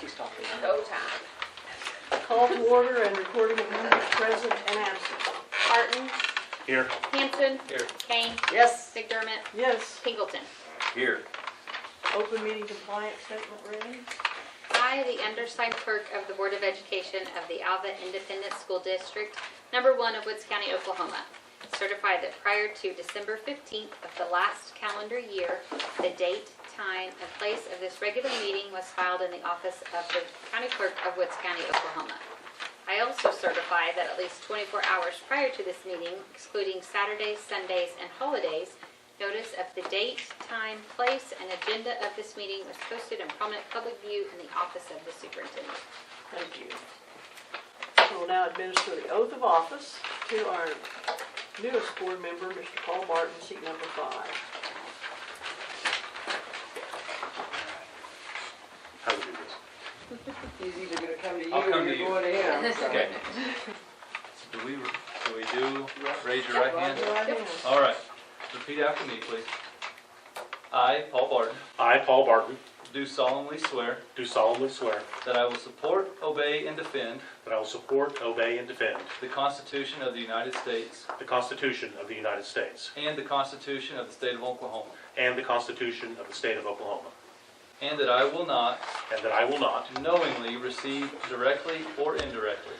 She's talking. Go time. Call to order and recording of members present and absent. Barton. Here. Hanson. Here. Kane. Yes. McDermott. Yes. Pingleton. Here. Open meeting compliance statement ready. I, the undersigned clerk of the Board of Education of the Alva Independent School District, number 1 of Woods County, Oklahoma, certify that prior to December 15th of the last calendar year, the date, time, and place of this regular meeting was filed in the office of the County Clerk of Woods County, Oklahoma. I also certify that at least 24 hours prior to this meeting, excluding Saturdays, Sundays, and holidays, notice of the date, time, place, and agenda of this meeting was posted in prominent public view in the office of the superintendent. Thank you. We will now administer the oath of office to our newest board member, Mr. Paul Barton, seat number 5. How do we do this? He's either going to come to you I'll come or to you're you. going to him. So. Okay. Do we raise your right hand? Right hand. All right. Repeat after me, please. I, Paul Barton, I, Paul Barton, do solemnly swear do solemnly swear that I will support, obey, and defend that I will support, obey, and defend the Constitution of the United States the Constitution of the United States and the Constitution of the State of Oklahoma, and the Constitution of the State of Oklahoma, and that I will not and that I will not knowingly receive directly or indirectly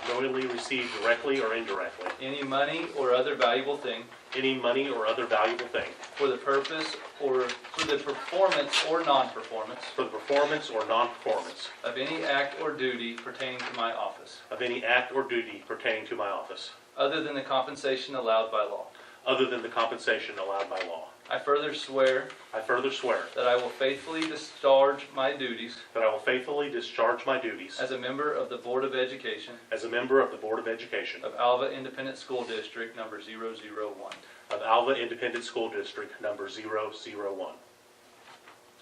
knowingly receive directly or indirectly any money or other valuable thing any money or other valuable thing for the purpose or for the performance or non-performance for the performance or non-performance of any act or duty pertaining to my office, of any act or duty pertaining to my office, other than the compensation allowed by law. other than the compensation allowed by law. I further swear I further swear that I will faithfully discharge my duties that I will faithfully discharge my duties as a member of the Board of Education as a member of the Board of Education of Alva Independent School District number 001. of Alva Independent School District number 001.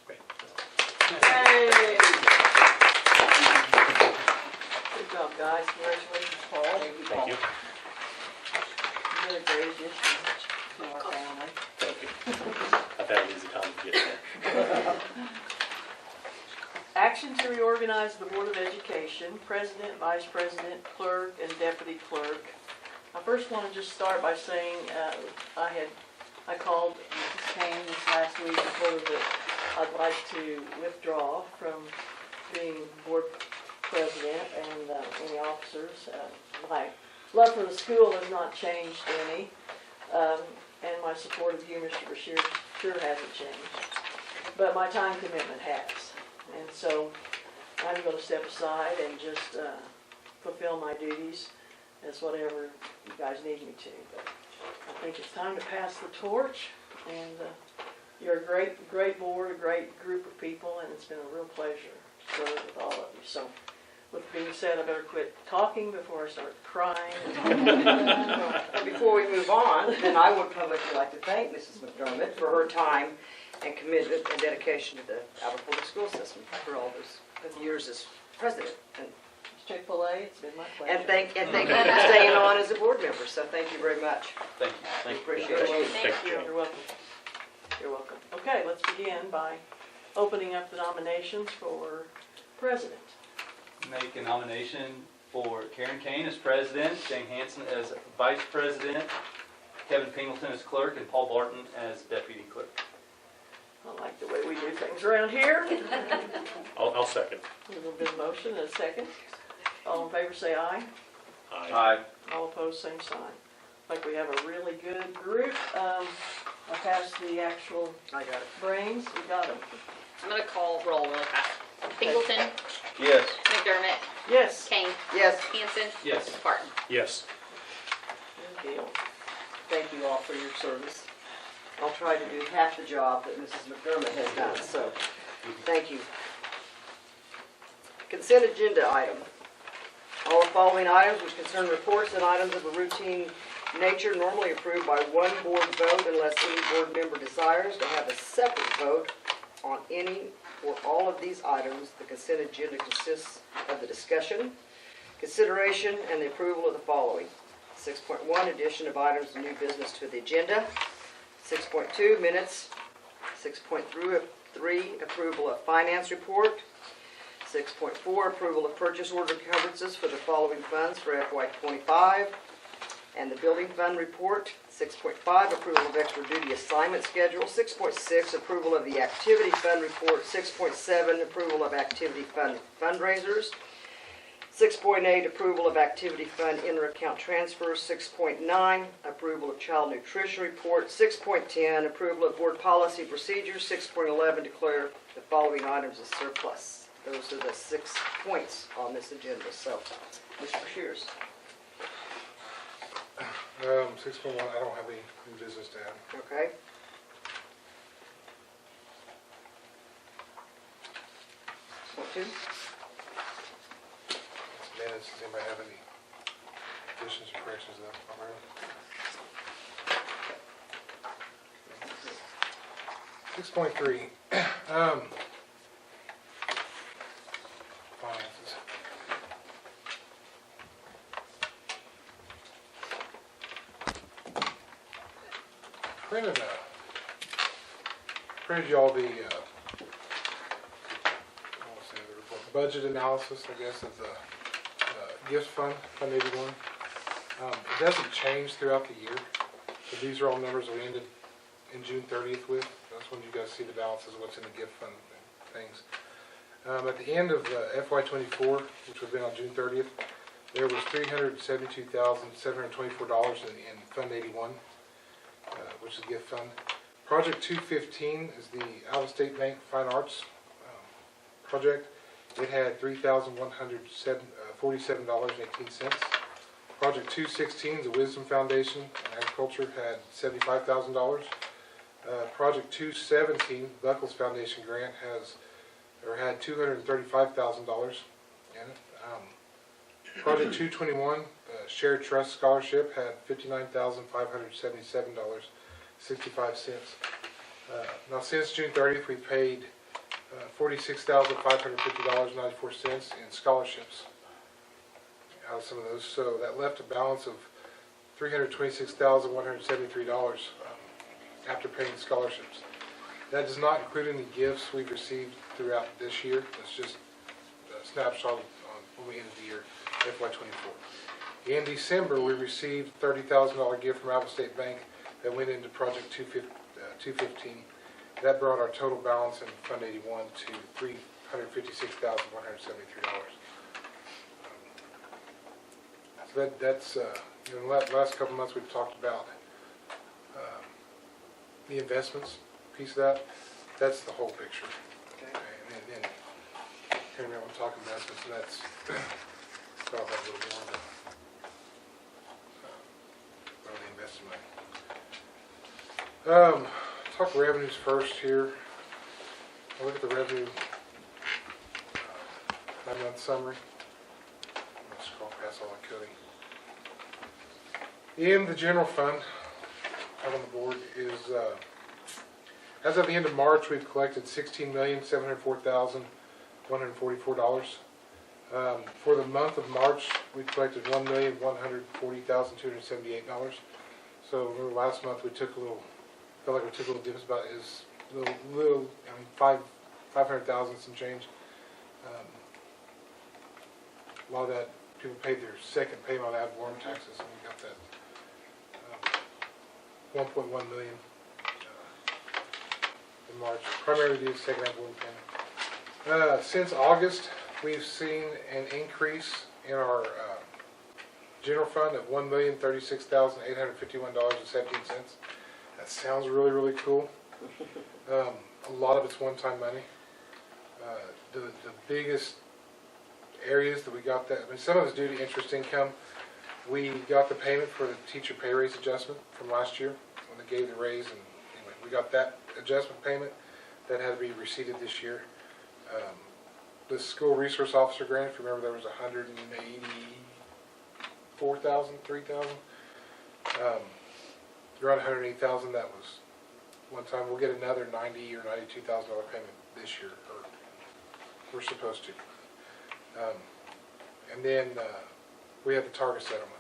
Great. Hey! Good job, guys. Congratulations, Paul. Thank you. You did a great addition to our family. Thank you. I've had an easy time to get there. Action to reorganize the Board of Education, President, Vice President, Clerk, and Deputy Clerk. I first want to just start by saying I called Mrs. Kane this last week and told her that I'd like to withdraw from being Board President and any officers. My love for the school has not changed any, and my support of you, Mr. Bashir, sure hasn't changed. But my time commitment has. And so I'm going to step aside and just fulfill my duties as whatever you guys need me to. But I think it's time to pass the torch, and you're a great board, a great group of people, and it's been a real pleasure to serve with all of you. So with being said, I better quit talking before I start crying. And before we move on, then I would publicly like to thank Mrs. McDermott for her time and commitment and dedication to the Alva Public School System for all those years as president. And Chick-fil-A, it's been my pleasure. thank you for staying on as a board member. So thank you very much. Thank you. We appreciate it. Thank you. You're welcome. You're welcome. Okay, let's begin by opening up the nominations for president. Make a nomination for Karen Kane as president, Jane Hanson as vice president, Kevin Pingleton as clerk, and Paul Barton as deputy clerk. I like the way we do things around here. I'll second. There's been a motion and a second. All in favor say aye. Aye. All opposed, same sign. Like we have a really good group. I passed the actual I got it. brains. We got them. I'm going to call roll really fast. Pingleton. Yes. McDermott. Yes. Kane. Yes. Hanson. Yes. Barton. Yes. Good deal. Thank you all for your service. I'll try to do half the job that Mrs. McDermott has done, so thank you. Consent agenda item. All the following items which concern reports and items of a routine nature normally approved by one board vote unless any board member desires to have a separate vote on any or all of these items. The consent agenda consists of the discussion, consideration, and the approval of the following. 6.1, addition of items of new business to the agenda. 6.2, minutes. 6.3, approval of finance report. 6.4, approval of purchase order coverages for the following funds for FY '25 and the building fund report. 6.5, approval of extra duty assignment schedule. 6.6, approval of the activity fund report. 6.7, approval of activity fund fundraisers. 6.8, approval of activity fund inter-account transfers. 6.9, approval of child nutrition report. 6.10, approval of board policy procedures. 6.11, declare the following items as surplus. Those are the 6 points on this agenda. So, Mr. Shears. 6.1, I don't have any new business to add. Okay. Point 2. Minutes, does anybody have any additions or corrections to that? Alright. 6.3. Finances. Printed y'all the budget analysis, I guess, of the gift fund, Fund 81. It doesn't change throughout the year, but these are all numbers we ended in June 30th with. That's when you guys see the balances of what's in the gift fund things. At the end of FY '24, which would have been on June 30th, there was $372,724 in Fund 81, which is gift fund. Project 215 is the Alva State Bank Fine Arts project. It had $3,147.18. Project 216 is the Wisdom Foundation and Agriculture, had $75,000. Project 217, Buckles Foundation grant, had $235,000 in it. Project 221, Shared Trust Scholarship, had $59,577.65. Now, since June 30th, we paid $46,550.94 in scholarships out of some of those. So that left a balance of $326,173 after paying scholarships. That does not include any gifts we've received throughout this year. It's just a snapshot on when we ended the year, FY '24. In December, we received a $30,000 gift from Alva State Bank that went into Project 215. That brought our total balance in Fund 81 to $356,173. So that's in the last couple of months we've talked about the investments piece of that. That's the whole picture. Okay. And then hearing everyone talk investments, and that's probably a little more about the investment. Talk revenues first here. I'll look at the revenue 9-month summary. I'm going to scroll past all the coding. In the general fund, on the board is, as of the end of March, we've collected $16,704,144. For the month of March, we collected $1,140,278. So remember last month we took a little, felt like we took a little difference about is little, I mean, 500,000 some change. A lot of that people paid their second payment on ad valorem taxes, and we got that 1.1 million in March, primarily due to second ad valorem payment. Since August, we've seen an increase in our general fund of $1,036,851.17. That sounds really, really cool. A lot of it's one-time money. The biggest areas that we got that, I mean, some of it's due to interest income. We got the payment for the teacher pay raise adjustment from last year when they gave the raise, and anyway, we got that adjustment payment that had to be receipted this year. The school resource officer grant, if you remember, there was 184,000, 3,000. Around 108,000. That was one time. We'll get another $90,000 or $92,000 payment this year, or we're supposed to. And then we had the Target settlement.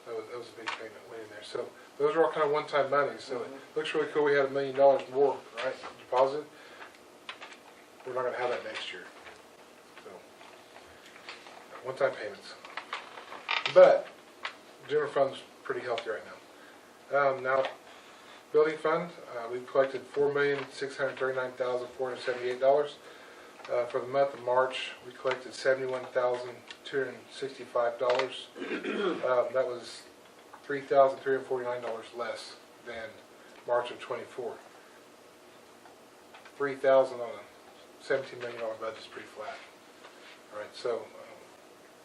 That was a big payment went in there. So those are all kind of one-time money. So it looks really cool. We had $1 million more, right, deposit. We're not going to have that next year. So one-time payments. But general fund's pretty healthy right now. Now, building fund, we've collected $4,639,478. For the month of March, we collected $71,265. That was $3,349 less than March of *24. $3,000 on a $17 million budget is pretty flat. All right, so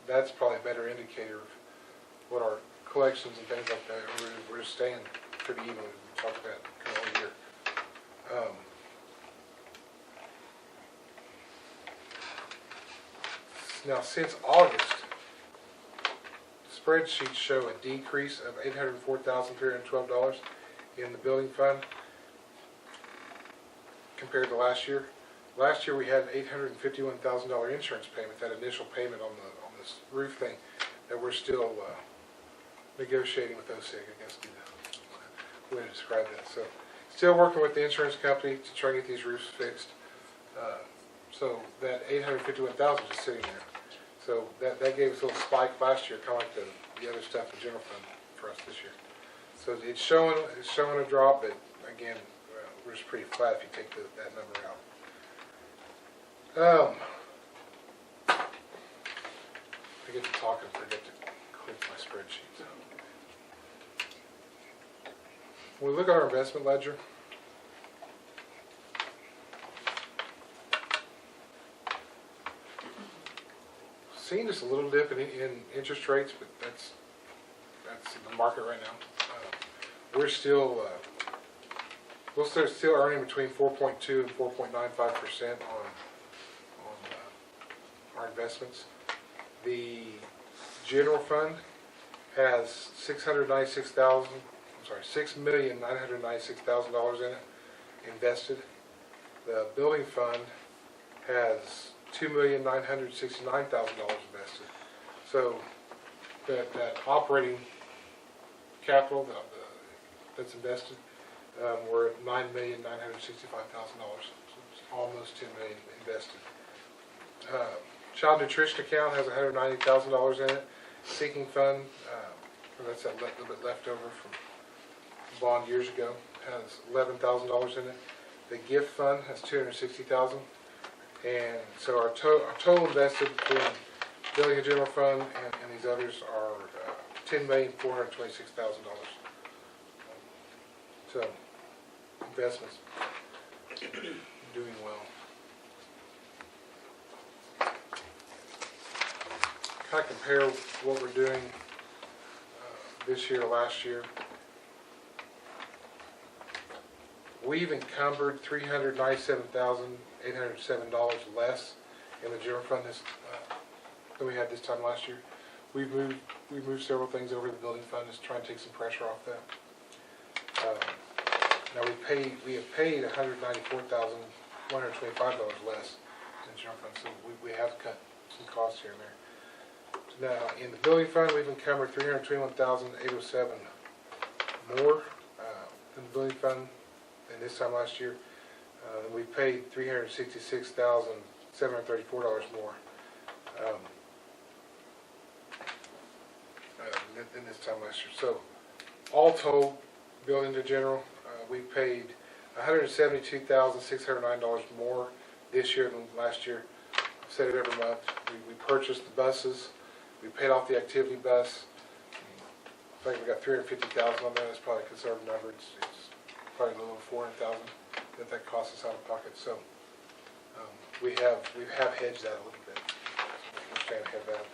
that's probably a better indicator of what our collections and things like that. We're staying pretty even. We talked about kind of all year. Now, since August, spreadsheets show a decrease of $804,312 in the building fund compared to last year. Last year we had an $851,000 insurance payment, that initial payment on this roof thing that we're still negotiating with OSIG, I guess, be the way to describe that. So, still working with the insurance company to try and get these roofs fixed. So that $851,000 is sitting there. So that gave us a little spike last year, kind of like the other stuff in general fund for us this year. So it's showing a drop, but again, we're just pretty flat if you take that number out. I get to talk and forget to click my spreadsheet. So. When we look at our investment ledger, seeing just a little dip in interest rates, but that's the market right now. We're still earning between 4.2 and 4.95% on our investments. The general fund has $6,996,000 in it invested. The building fund has $2,969,000 invested. So that operating capital that's invested, we're at $9,965,000. So it's almost $10 million invested. Child nutrition account has $190,000 in it. Sinking fund, that's a little bit left over from bond years ago, has $11,000 in it. The gift fund has $260,000. And so our total invested between building and general fund and these others are $10,426,000. So investments doing well. Kind of compare what we're doing this year to last year. We've encumbered $397,807 less in the general fund than we had this time last year. We've moved several things over to the building fund to try and take some pressure off that. Now we have paid $194,125 less in the general fund, so we have cut some costs here and there. Now in the building fund, we've encumbered $321,807 more in the building fund than this time last year. We paid $366,734 more than this time last year. So, all told, building to general, we paid $172,609 more this year than last year. I've said it every month. We purchased the buses. We paid off the activity bus. I think we got $350,000 on that. That's probably a conservative number. It's probably a little over $400,000 that costs us out of pocket. So we have hedged that a little bit. We're staying ahead of that.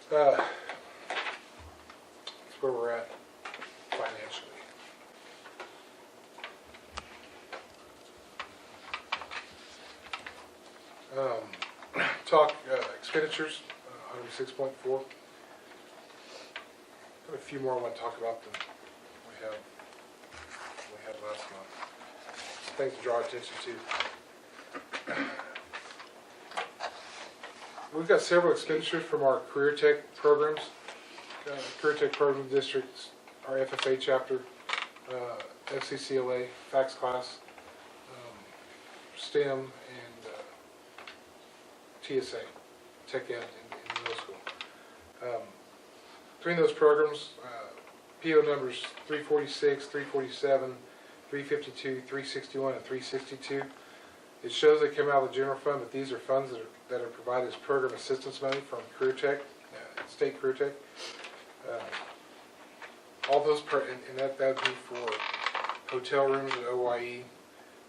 So that's where we're at financially. Talk expenditures, 106.4. Got a few more I want to talk about than we had last month. Things to draw attention to. We've got several expenditures from our Career Tech programs. Career Tech program districts, our FFA chapter, FCCLA, FACS class, STEM, and TSA. tech ed in middle school. Between those programs, PO numbers 346, 347, 352, 361, and 362. It shows they come out of the general fund, but these are funds that are provided as program assistance money from Career Tech, State Career Tech. All those, and that would be for hotel rooms at OYE,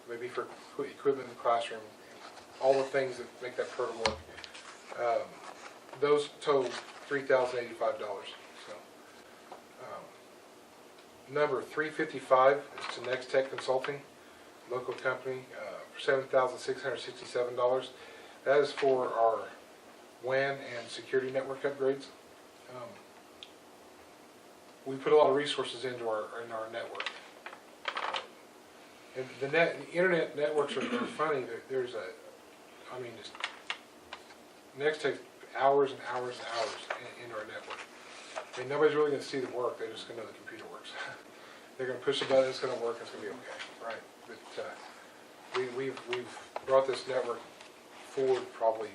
maybe for equipment in the classroom, all the things that make that program work. Those total $3,085. So, number 355 is to Next Tech Consulting, local company, for $7,667. That is for our WAN and security network upgrades. We put a lot of resources into our network. And the internet networks are funny. There's just Next takes hours and hours and hours into our network. I mean, nobody's really going to see the work. They're just going to know the computer works. They're going to push a button. It's going to work. It's going to be okay, right? But we've brought this network forward probably.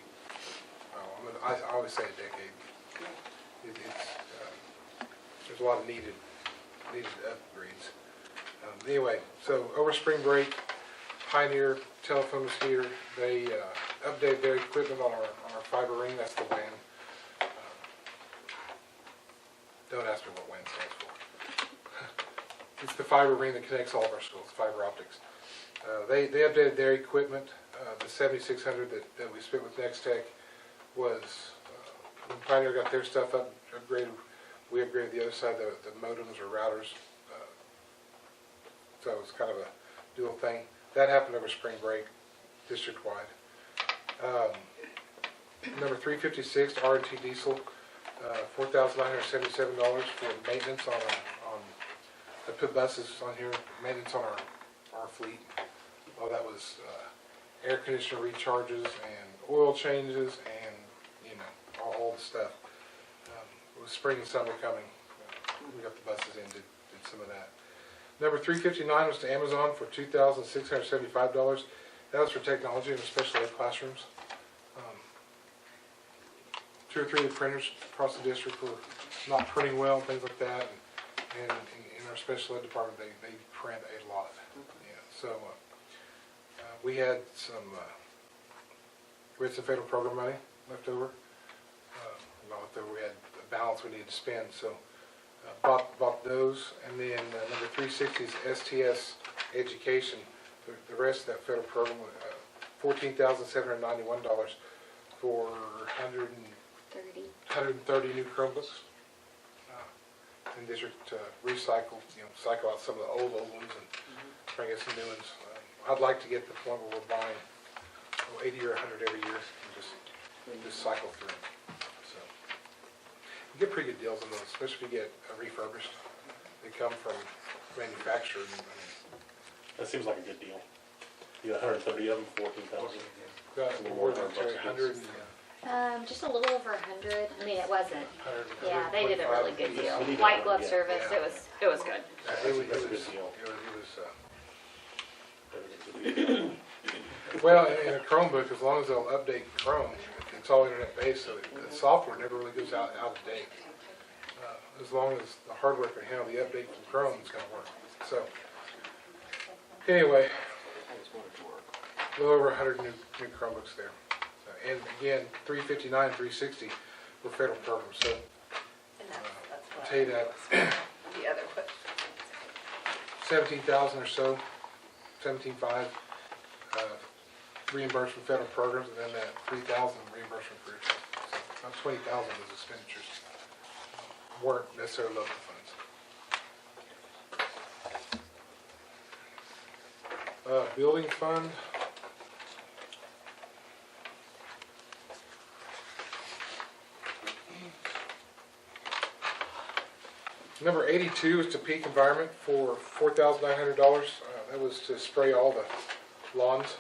I always say a decade. There's a lot of needed upgrades. Anyway, so over spring break, Pioneer Telephone was here. They updated their equipment on our fiber ring. That's the WAN. Don't ask me what WAN stands for. It's the fiber ring that connects all of our schools, fiber optics. They updated their equipment. The 7600 that we spent with Next Tech was, when Pioneer got their stuff upgraded, we upgraded the other side, the modems or routers. So it was kind of a dual thing. That happened over spring break, district-wide. Number 356, R&T Diesel, $4,977 for maintenance on I put buses on here, maintenance on our fleet. Oh, that was air conditioner recharges and oil changes and, all the stuff. It was spring and summer coming. We got the buses in, did some of that. Number 359 was to Amazon for $2,675. That was for technology in the special ed classrooms. 2 or 3 of the printers across the district were not printing well, things like that. And in our special ed department, they print a lot. So we had some federal program money left over. We had a balance we needed to spend, so bought those. And then number 360 is STS Education. The rest of that federal program, $14,791 for 130 new Chromebooks. And district recycle, cycle out some of the old ones and try to get some new ones. I'd like to get to the point where we're buying 80 or 100 every year and just cycle through them. So you get pretty good deals on those, especially if you get refurbished. They come from manufacturers. That seems like a good deal. You got 130 of them, 14,000. Got more than 100. Just a little over 100. I mean, it wasn't. 100, Yeah, they did a really good deal. We need to White glove get- service. yeah. It was good. That's a good deal. Well, in a Chromebook, as long as they'll update Chrome, it's all internet-based, so the software never really goes out of date. As long as the hardware can handle the update from Chrome, it's going to work. So, anyway, a little over 100 new Chromebooks there. And again, 359, 360 were federal programs. So, I'll tell you that. The other one. 17,000 or so, 17.5 reimbursed from federal programs, and then that 3,000 reimbursement for so about 20,000 of those expenditures weren't necessarily local funds. Building fund. Number 82 is to Peak Environment for $4,900. That was to spray all the lawns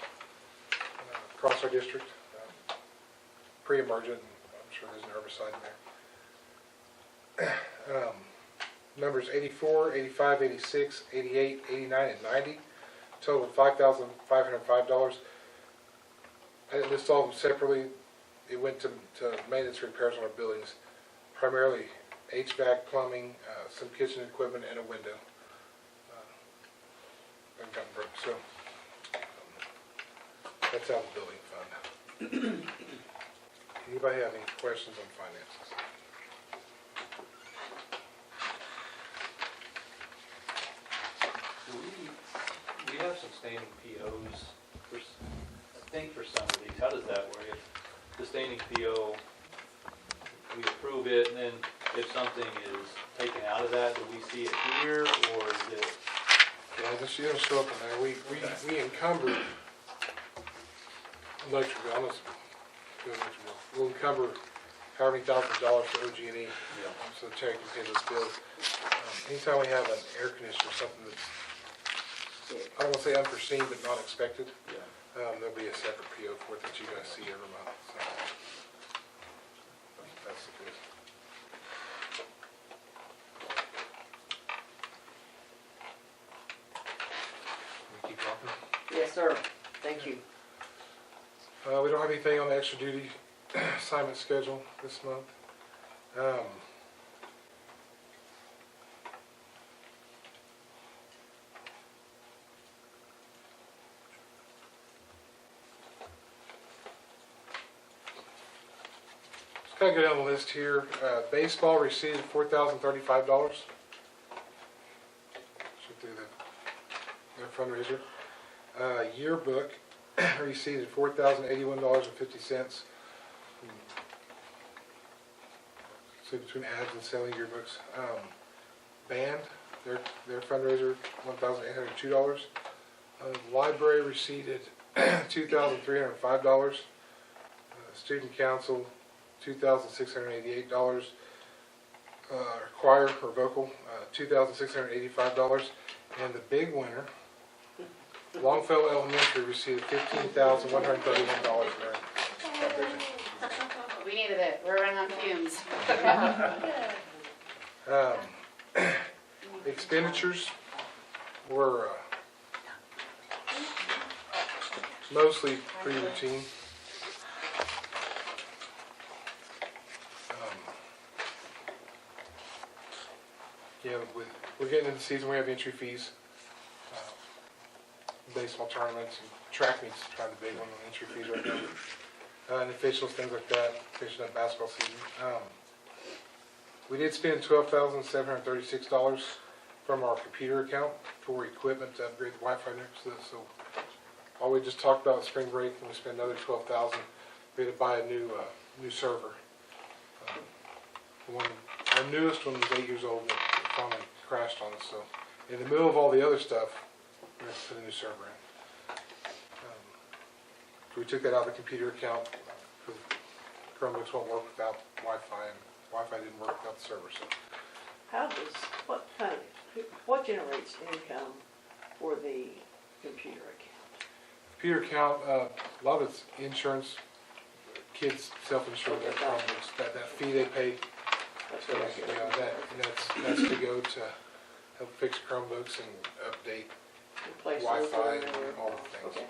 across our district. Pre-emergent, I'm sure there's an herbicide in there. Numbers 84, 85, 86, 88, 89, and 90. Total of $5,505. I didn't list all of them separately. it went to maintenance repairs on our buildings, primarily HVAC, plumbing, some kitchen equipment, and a window. That got broke, so that's out of the building fund. Anybody have any questions on finances? We have some standing POs for, I think for some of these. How does that work? If the standing PO, we approve it, and then if something is taken out of that, do we see it here, or is it? Yeah, it'll show up in there. We encumber electric bill. We'll encumber however many thousands of dollars for OG&E, so Terry can pay those bills. Anytime we have an air conditioner, something that's, I don't want to say unforeseen, but not expected, there'll be a separate PO for it that you guys see every month. So that's the case. We keep talking. Yes, sir. Thank you. We don't have anything on the extra duty assignment schedule this month. Just kind of go down the list here. Baseball received $4,035. Should do their fundraiser. Yearbook received $4,081.50. So between ads and selling yearbooks. Band, their fundraiser, $1,802. Library received $2,305. Student council, $2,688. Choir or vocal, $2,685. And the big winner, Longfellow Elementary, received $15,131 in their fundraising. We needed it. We're running on fumes. Expenditures were mostly pretty routine. Yeah, we're getting into the season. We have entry fees, baseball tournaments, and track meets. Trying the big one on entry fees right now. And officials, things like that, finishing up basketball season. We did spend $12,736 from our computer account for equipment to upgrade the Wi-Fi next to this. So all we just talked about was spring break, and we spent another $12,000. We had to buy a new server. Our newest one was 8 years old, and it finally crashed on us. So in the middle of all the other stuff, we had to put a new server in. So we took that out of the computer account because Chromebooks won't work without Wi-Fi, and Wi-Fi didn't work without the server. So what generates income for the computer account? computer account, a lot of it's insurance, kids self-insured their Chromebooks. That fee they pay, That's so what I get. that's to go to help fix Chromebooks and update Replace Wi-Fi those and or- all the things. Okay.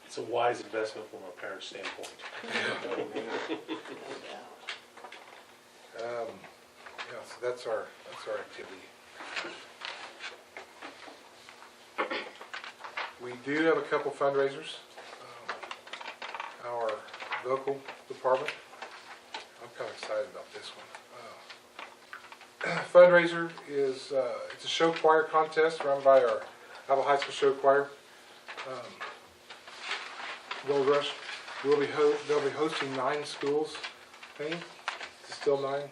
It's a wise investment from a parent's standpoint. No doubt. Yeah, so that's our activity. We do have a couple fundraisers. Our vocal department, I'm kind of excited about this one. Fundraiser is, it's a show choir contest run by our Alva High School Show Choir. Gold Rush. They'll be hosting 9 schools, I think. Is it still 9? I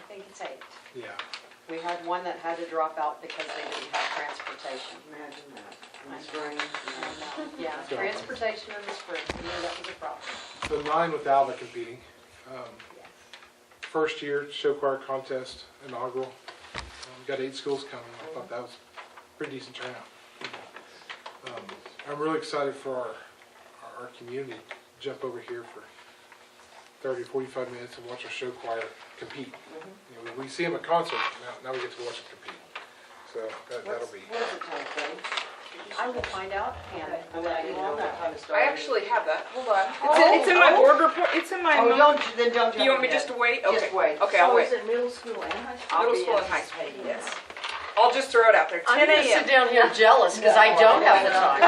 think it's 8. Yeah. We had one that had to drop out because they didn't have transportation. Imagine that. In the spring. Yeah, transportation in the spring. We knew that was a problem. So 9 with Alva competing. First year show choir contest, inaugural. Got 8 schools coming. I thought that was a pretty decent turnout. I'm really excited for our community to jump over here for 30, 45 minutes and watch our show choir compete. You know, we see them at concert, now we get to watch them compete. So that'll be. What does it take, Dave? I will find out and I'll let you know what time it I started. actually have that, hold on. Oh, It's in my oh. board report, it's in my. Oh, mo- don't jump You want me ahead. just to wait? Just Okay. wait. Okay, I'll So wait. is it middle school and high school? I'll Middle be school and high school. anticipating Yes. this. I'll just throw it out there, I'm 10 gonna sit a.m. down here jealous because I don't have the time.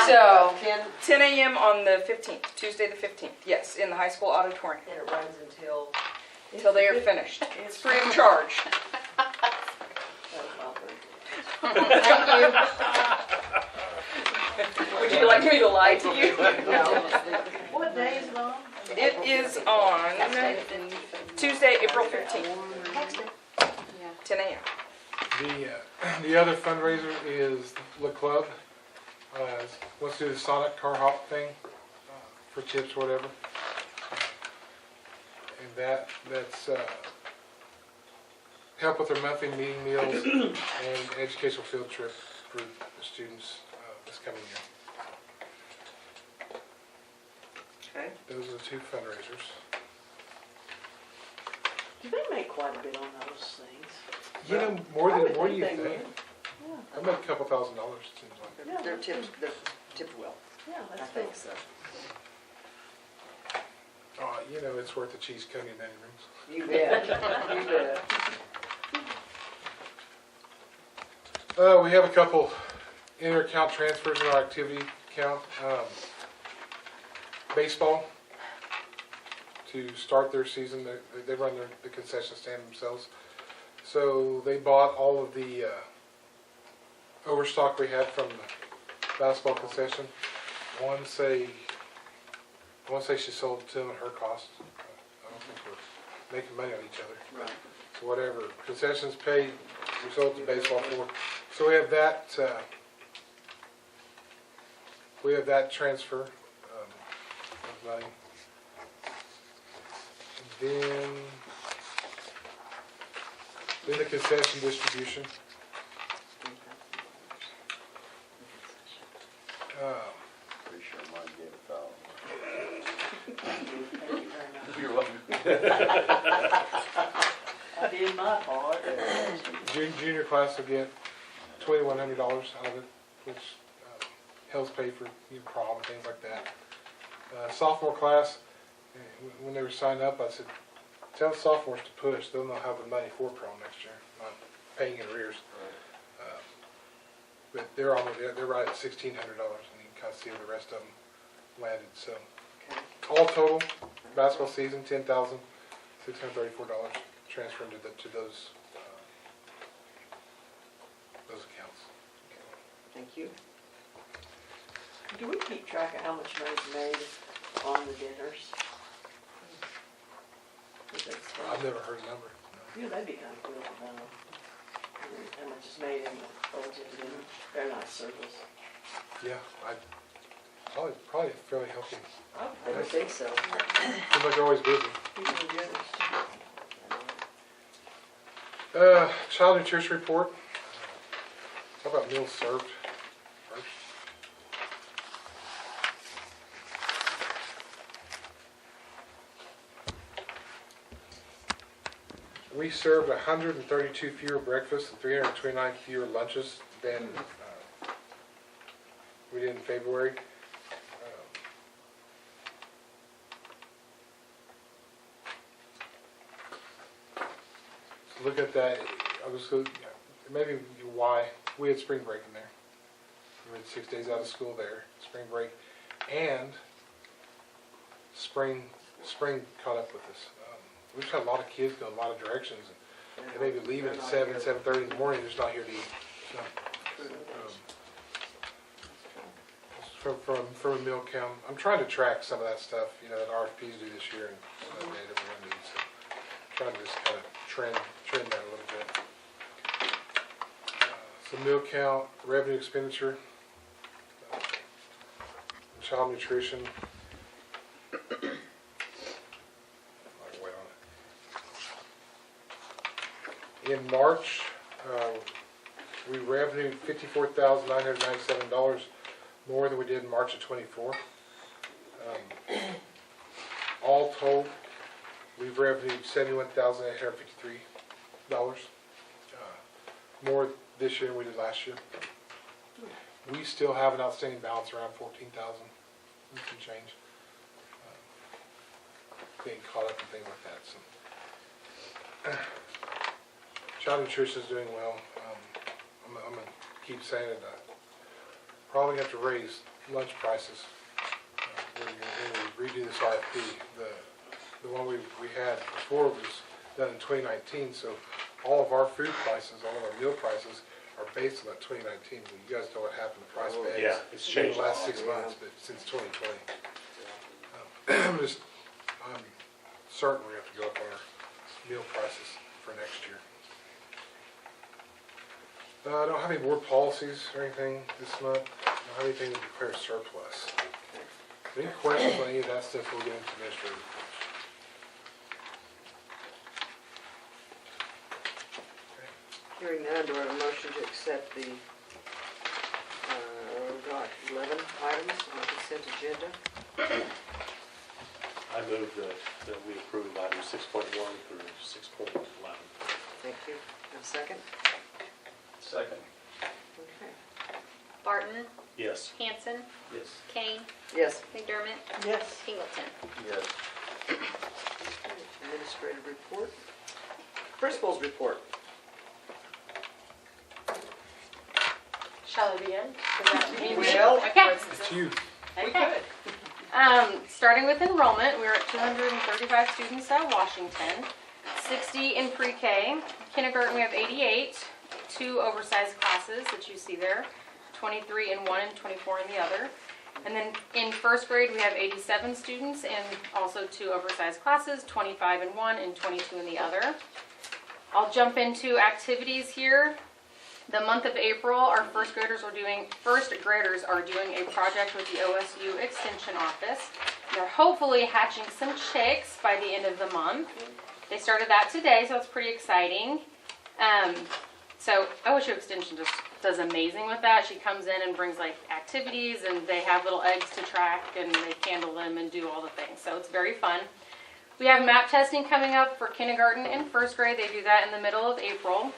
So, 10, 10 a.m. on the 15th, Tuesday the 15th, yes, in the high school auditorium, and it runs until, until they are finished. It's free of charge. Would you like me to lie to you? What day is it on? It is on Tuesday, April 15th, 10 a.m. The other fundraiser is the club. Let's do the Sonic car hop thing for chips, whatever. And that's help with their monthly meeting meals and educational field trip for the students this coming year. okay. Those are the two fundraisers. Do they make quite a bit on those things? You know, more I would than you think they think. I make a couple $1,000, it seems like. They're tipped well, Yeah, I that's good. think so. Oh, you know, it's worth the cheese cookie and onion rings. You bet, you bet. We have a couple inter-account transfers in our activity account. Baseball, to start their season, they run the concession stand themselves. So they bought all of the overstock we had from the basketball concession. I want to say she sold it to them at her cost. I don't think we're making money on each other. Right. So whatever concessions paid, we sold to baseball for. So we have that transfer of money. And then the concession distribution. Pretty sure mine gave $1,000. You're I did my part. Junior class will get $2,100 out of it, which helps pay for prom and things like that. Sophomore class, when they were signing up, I said, tell the sophomores to push. They'll know how the money for prom next year, not paying in arrears. But they're right at $1,600, and you can kind of see where the rest of them landed. So all total, basketball season, $10,634 transferred to those accounts. Thank you. Do we keep track of how much money's made on the dinners? I've never heard a number. No. Yeah, that'd be kind of cool to know. How much is made in the bulletin dinner. Very nice service. Yeah, probably fairly healthy. I don't think so. Seems like they're always busy. People are generous too. Child nutrition report. Talk about meals served first. We served 132 fewer breakfasts and 329 fewer lunches than we did in February. So look at that. I was maybe why we had spring break in there. We had 6 days out of school there, spring break, and spring caught up with us. We've had a lot of kids going a lot of directions, and they maybe leaving at 7:30 in the morning, just not here to eat. So, from a meal count, I'm trying to track some of that stuff, that RFPs do this year and some of the data we're going to need. So, trying to just kind of trend that a little bit. So meal count, revenue expenditure, child nutrition. In March, we revenued $54,997 more than we did in March of '24. All told, we've revenued $71,853 more this year than we did last year. We still have an outstanding balance around 14,000 and some change. Getting caught up in things like that. So, child nutrition is doing well. I'm gonna keep saying it. Probably have to raise lunch prices. When we redo this RFP, the one we had before was done in 2019. So all of our food prices, all of our meal prices, are based on that 2019. But you guys know what happened to price of eggs Yeah, it's in changed the a last lot. 6 months, but since 2020. I'm certain we have to go up on our meal prices for next year. I don't have any board policies or anything this month. I don't have anything to declare surplus. Any questions on any of that stuff, we'll get into administrative reports. Hearing none, do I have a motion to accept the, 11 items on the consent agenda? I move that we approve items 6.1 through 6.11. Thank you. Have a second? Second. Okay. Barton, Yes. Hanson, Yes. Kane, Yes. McDermott, Yes. Pingleton. Yes. Administrative report. Principal's report. Shall I begin? Is that me? Michelle? Okay. It's you. We Okay. could. Starting with enrollment, we're at 235 students at Washington, 60 in pre-K. Kindergarten, we have 88, 2 oversized classes that you see there, 23 in one and 24 in the other. And then in first grade, we have 87 students and also 2 oversized classes, 25 in one and 22 in the other. I'll jump into activities here. The month of April, our first graders are doing a project with the OSU Extension Office. They're hopefully hatching some chicks by the end of the month. They started that today, so it's pretty exciting. So OSU Extension just does amazing with that. She comes in and brings like activities, and they have little eggs to track, and they candle them and do all the things. So it's very fun. We have map testing coming up for kindergarten and first grade. They do that in the middle of April.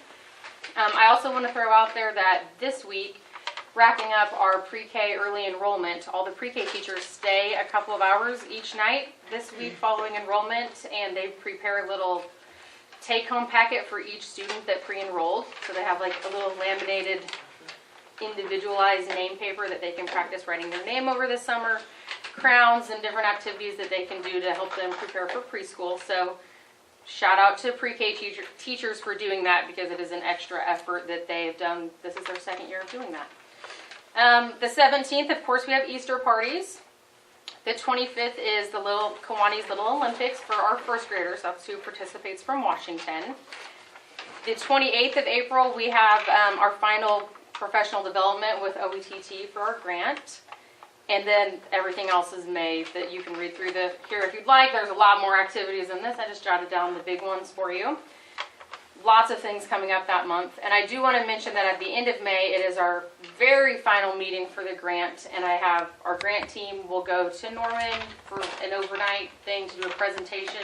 I also want to throw out there that this week, wrapping up our pre-K early enrollment, all the pre-K teachers stay a couple of hours each night this week following enrollment, and they prepare a little take-home packet for each student that pre-enrolled. So they have like a little laminated, individualized name paper that they can practice writing their name over this summer, crowns and different activities that they can do to help them prepare for preschool. So shout out to pre-K teachers for doing that, because it is an extra effort that they have done. This is their second year of doing that. The 17th, of course, we have Easter parties. The 25th is the Kiwanis Little Olympics for our first graders. That's who participates from Washington. The 28th of April, we have our final professional development with OETT for our grant. And then everything else is May that you can read through here if you'd like. There's a lot more activities than this. I just jotted down the big ones for you. Lots of things coming up that month. And I do want to mention that at the end of May, it is our very final meeting for the grant. And I have our grant team will go to Norman for an overnight thing to do a presentation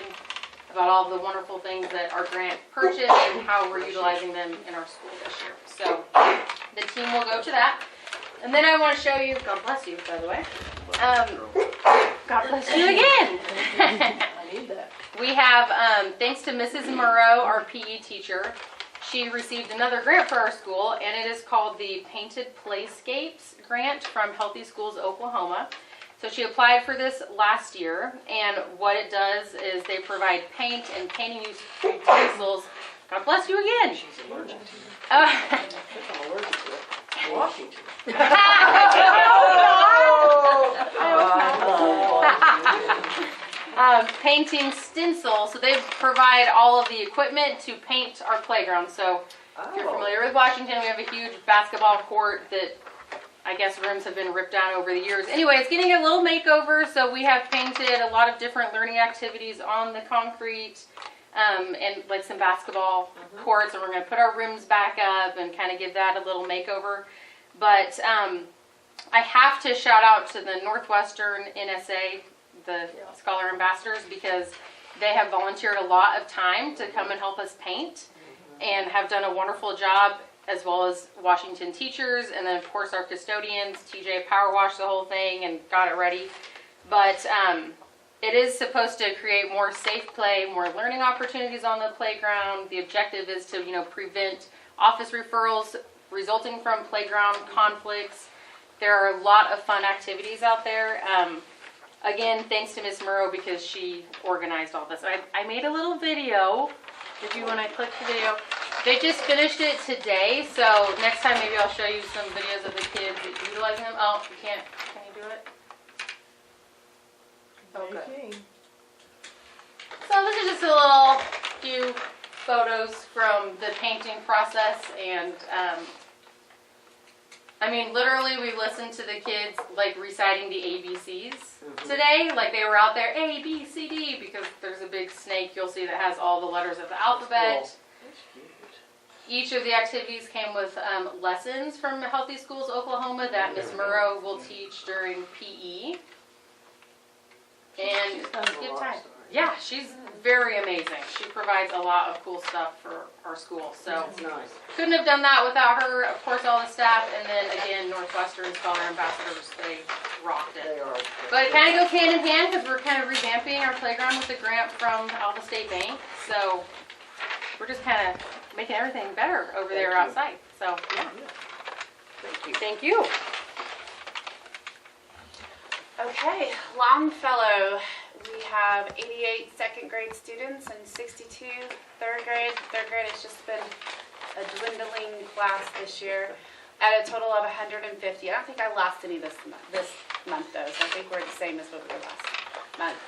about all the wonderful things that our grant purchased and how we're utilizing them in our school this year. So the team will go to that. And then I want to show you, God bless you, by the way. God bless you again. I need that. We have, thanks to Mrs. Murrow, our PE teacher, she received another grant for our school, and it is called the Painted Playscapes Grant from Healthy Schools, Oklahoma. So she applied for this last year, and what it does is they provide paint and painting utensils. God bless you again. She's allergic to it. I'm allergic to it. Washington. Painting stencil, so they provide all of the equipment to paint our playground. So if you're familiar with Washington, we have a huge basketball court that I guess rooms have been ripped down over the years. Anyway, it's getting a little makeover, so we have painted a lot of different learning activities on the concrete, and like some basketball courts, and we're going to put our rims back up and kind of give that a little makeover. But I have to shout out to the Northwestern NSA, the Scholar Ambassadors, because they have volunteered a lot of time to come and help us paint and have done a wonderful job. as well as Washington teachers, and then of course our custodians. TJ power washed the whole thing and got it ready. But it is supposed to create more safe play, more learning opportunities on the playground. The objective is to, prevent office referrals resulting from playground conflicts. There are a lot of fun activities out there. Again, thanks to Miss Murrow because she organized all this. I made a little video. When I click the video, they just finished it today. So next time maybe I'll show you some videos of the kids utilizing them. Oh, you can't. Can you do it? Okay. So this is just a little few photos from the painting process, and literally we listened to the kids like reciting the ABCs today. Like they were out there A, B, C, D, because there's a big snake you'll see that has all the letters of the alphabet. That's cute. Each of the activities came with lessons from Healthy Schools Oklahoma that Miss Murrow will teach during PE. And it's a good time. Yeah, she's very amazing. She provides a lot of cool stuff for our school. So That's nice. couldn't have done that without her. Of course, all the staff, and then again, Northwestern Scholar Ambassadors, they rocked it. They are. But it kind of goes hand in hand because we're kind of revamping our playground with a grant from Alva State Bank. So we're just kind of making everything better over there outside. So yeah. Thank you. Thank you. Okay, Longfellow, we have 88 second grade students and 62 third grade. Third grade has just been a dwindling class this year at a total of 150. I don't think I lost any this month though, so I think we're the same as what we were last month.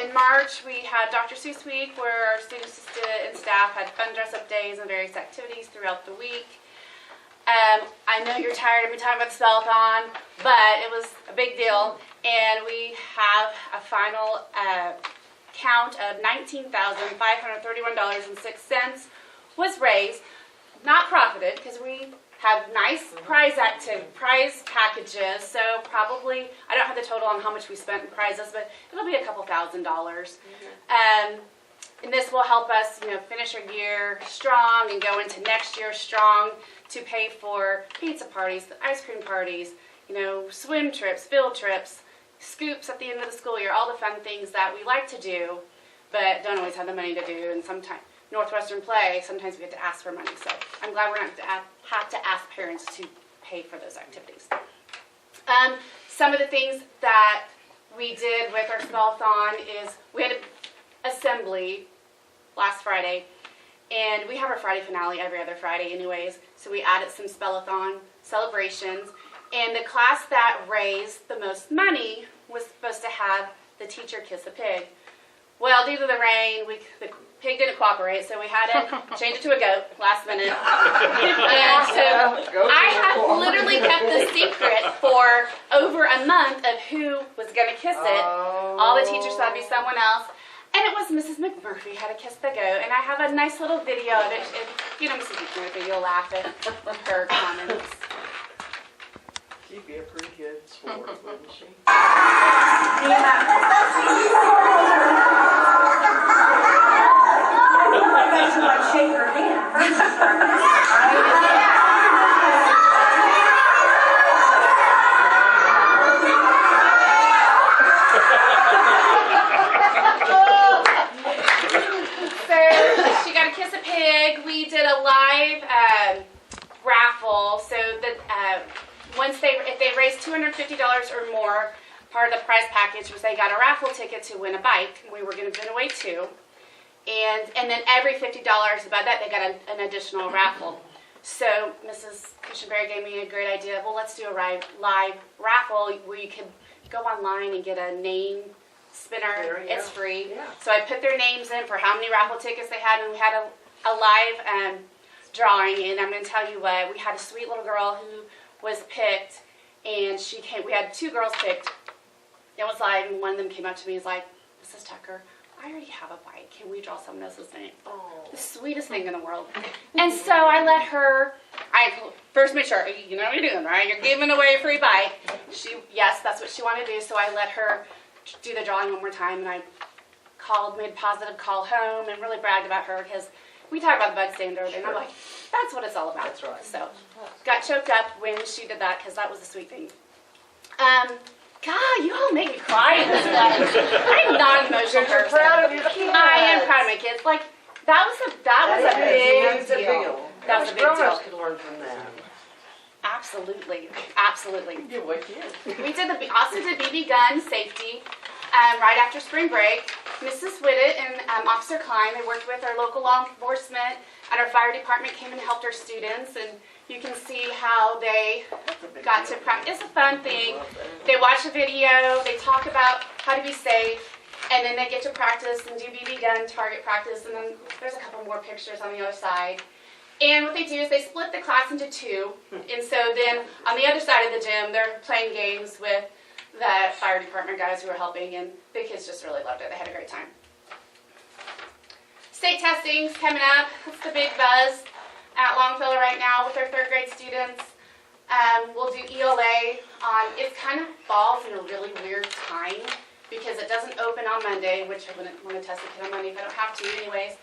In March, we had Dr. Seuss Week, where our student assistant and staff had fun dress-up days and various activities throughout the week. I know you're tired of me talking about the spellathon, but it was a big deal, and we have a final count of $19,531.06 was raised, not profited, because we have nice prize packages, so probably, I don't have the total on how much we spent in prizes, but it'll be a couple $1,000s. And this will help us, finish our year strong and go into next year strong to pay for pizza parties, ice cream parties, swim trips, field trips, scoops at the end of the school year, all the fun things that we like to do, but don't always have the money to do. And sometimes Northwestern Play, sometimes we get to ask for money. So I'm glad we're not going to have to ask parents to pay for those activities. Some of the things that we did with our spellathon is we had an assembly last Friday, and we have our Friday finale every other Friday anyways, so we added some spellathon celebrations, and the class that raised the most money was supposed to have the teacher kiss a pig. Well, due to the rain, the pig didn't cooperate, so we had to change it to a goat last minute. And so I have literally kept the secret for over a month of who was going to kiss it. All the teachers thought it'd be someone else. And it was Mrs. McMurphy had to kiss the goat, and I have a nice little video of it. If you know Mrs. McMurphy, you'll laugh at her comments. She'd be a pretty good sport, wouldn't she? Shake her hand. She got to kiss a pig. We did a live raffle, so that if they raised $250 or more, part of the prize package was they got a raffle ticket to win a bike. We were going to give away 2. And then every $50 above that, they got an additional raffle. So Mrs. Cushionberry gave me a great idea. Well, let's do a live raffle where you can go online and get a name spinner. It's free. Yeah. So I put their names in for how many raffle tickets they had, and we had a live drawing. And I'm going to tell you what, we had a sweet little girl who was picked, and she came. We had 2 girls picked. It was live, and one of them came up to me and was like, Mrs. Tucker, I already have a bike. Can we draw someone else's name? Oh. The sweetest thing in the world. And so I let her, I first made sure, you know what you're doing, right? You're giving away a free bike. Yes, that's what she wanted to do. So I let her do the drawing one more time, and I made a positive call home and really bragged about her because we talk about the bug standard, and I'm like, that's what it's all about. That's right. So, got choked up when she did that because that was the sweet thing. God, you all make me cry in this place. I'm not an emotional Because you're person. proud of your kids. I am proud of my kids. Like, that was a big deal. That was a big Grown-ups deal. could learn from that. Absolutely, absolutely. You give away kids. We also did BB gun safety right after spring break. Mrs. Whitted and Officer Klein, they worked with our local law enforcement, and our fire department came and helped our students. And you can see how they got to practice. It's a fun thing. They watch a video, they talk about how to be safe, and then they get to practice and do BB gun target practice. And then there's a couple more pictures on the other side. And what they do is they split the class into two. And so then on the other side of the gym, they're playing games with the fire department guys who are helping, and the kids just really loved it. They had a great time. State testing's coming up. That's the big buzz at Longfellow right now with our third grade students. We'll do ELA on, it kind of falls in a really weird time because it doesn't open on Monday, which I wouldn't want to test the kid on Monday if I don't have to anyways.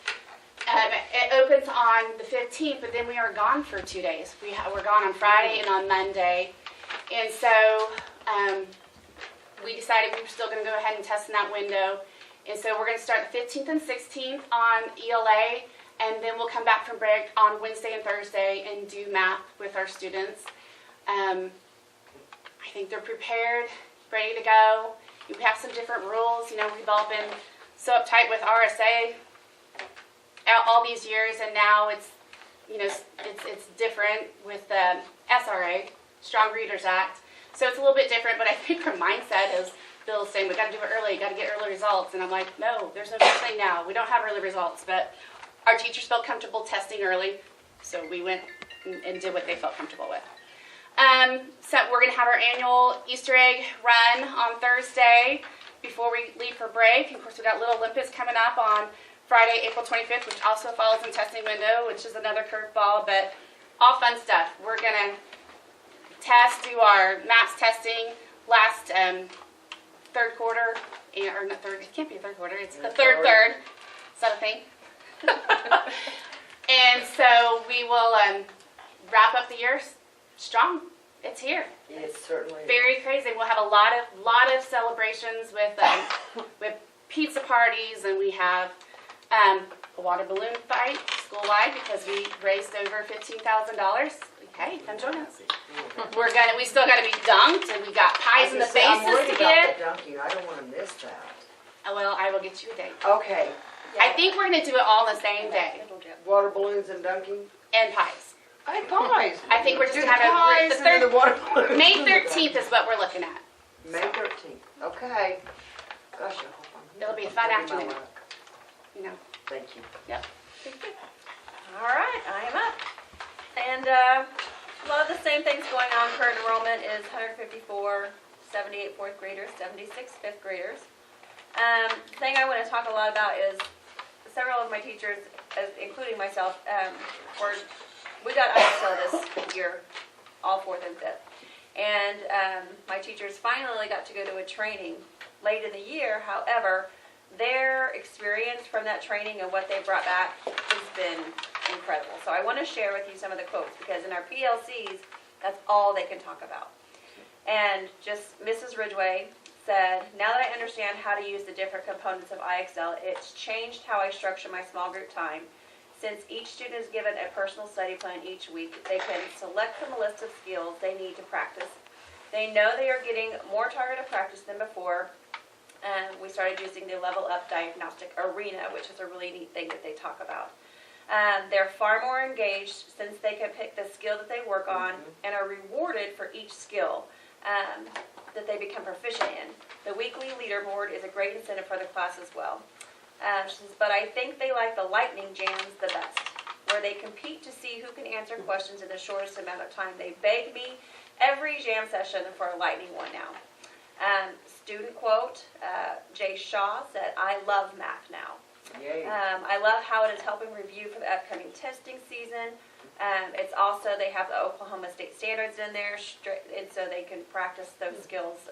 It opens on the 15th, but then we are gone for 2 days. We're gone on Friday and on Monday. And so we decided we were still going to go ahead and test in that window. And so we're going to start the 15th and 16th on ELA, and then we'll come back from break on Wednesday and Thursday and do math with our students. I think they're prepared, ready to go. We have some different rules. You know, we've all been so uptight with RSA all these years, and now it's, you know, it's different with the SRA, Strong Readers Act. So it's a little bit different, but I think our mindset is Bill's saying, we got to do it early, you got to get early results. And I'm like, no, there's no such thing now. We don't have early results, but our teachers felt comfortable testing early, so we went and did what they felt comfortable with. So we're going to have our annual Easter egg run on Thursday before we leave for break. And of course, we've got Little Olympus coming up on Friday, April 25th, which also falls in testing window, which is another curveball, but all fun stuff. We're going to do our maths testing last third quarter, or not third, it can't be a third quarter, it's the third. Is that a thing? And so we will wrap up the year strong. It's here. It certainly is. Very crazy. We'll have a lot of celebrations with pizza parties, and we have a water balloon fight school-wide because we raised over $15,000. Hey, come join us. We still got to be dunked, and we got pies in the I'm faces worried to about get. the dunking. I don't want to miss that. Well, I will get you a date. Okay. I think we're going to do it all the same day, Water balloons and dunking? and pies. And pies. I think we're just Do going to the have pies the and then third. the water balloons. May 13th is what we're looking at. May 13th. Okay. Gosh, I hope I'm It'll be a fun my afternoon. luck. You know. Thank you. All right, I am up. And a lot of the same things going on. Current enrollment is 154, 78 fourth graders, 76 fifth graders. The thing I want to talk a lot about is several of my teachers, including myself, we got ISL this year, all fourth and fifth. And my teachers finally got to go to a training late in the year. However, their experience from that training and what they brought back has been incredible. So I want to share with you some of the quotes, because in our PLCs, that's all they can talk about. And just Mrs. Ridgway said, now that I understand how to use the different components of IXL, it's changed how I structure my small group time. Since each student is given a personal study plan each week, they can select from a list of skills they need to practice. They know they are getting more targeted practice than before. We started using the Level Up Diagnostic Arena, which is a really neat thing that they talk about. They're far more engaged since they can pick the skill that they work on and are rewarded for each skill that they become proficient in. The weekly leaderboard is a great incentive for the class as well. She says, but I think they like the lightning jams the best, where they compete to see who can answer questions in the shortest amount of time. They beg me every jam session for a lightning one now. Student quote, Jay Shaw said, I love math now. Yay. I love how it is helping review for the upcoming testing season. It's also, they have the Oklahoma State standards in there, and so they can practice those skills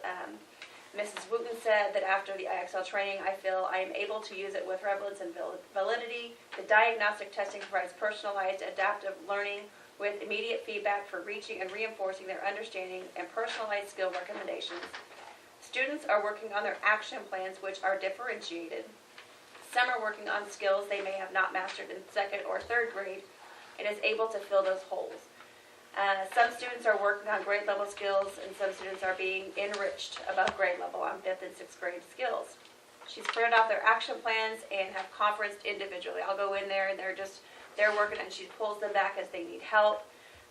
Mrs. Wooten said that after the IXL training, I feel I am able to use it with relevance and validity. The diagnostic testing provides personalized adaptive learning with immediate feedback for reaching and reinforcing their understanding and personalized skill recommendations. Students are working on their action plans, which are differentiated. Some are working on skills they may have not mastered in 2nd or 3rd grade and is able to fill those holes. Some students are working on grade level skills, and some students are being enriched above grade level on 5th and 6th grade skills. She's printed off their action plans and have conferenced individually. I'll go in there and they're working, and she pulls them back as they need help.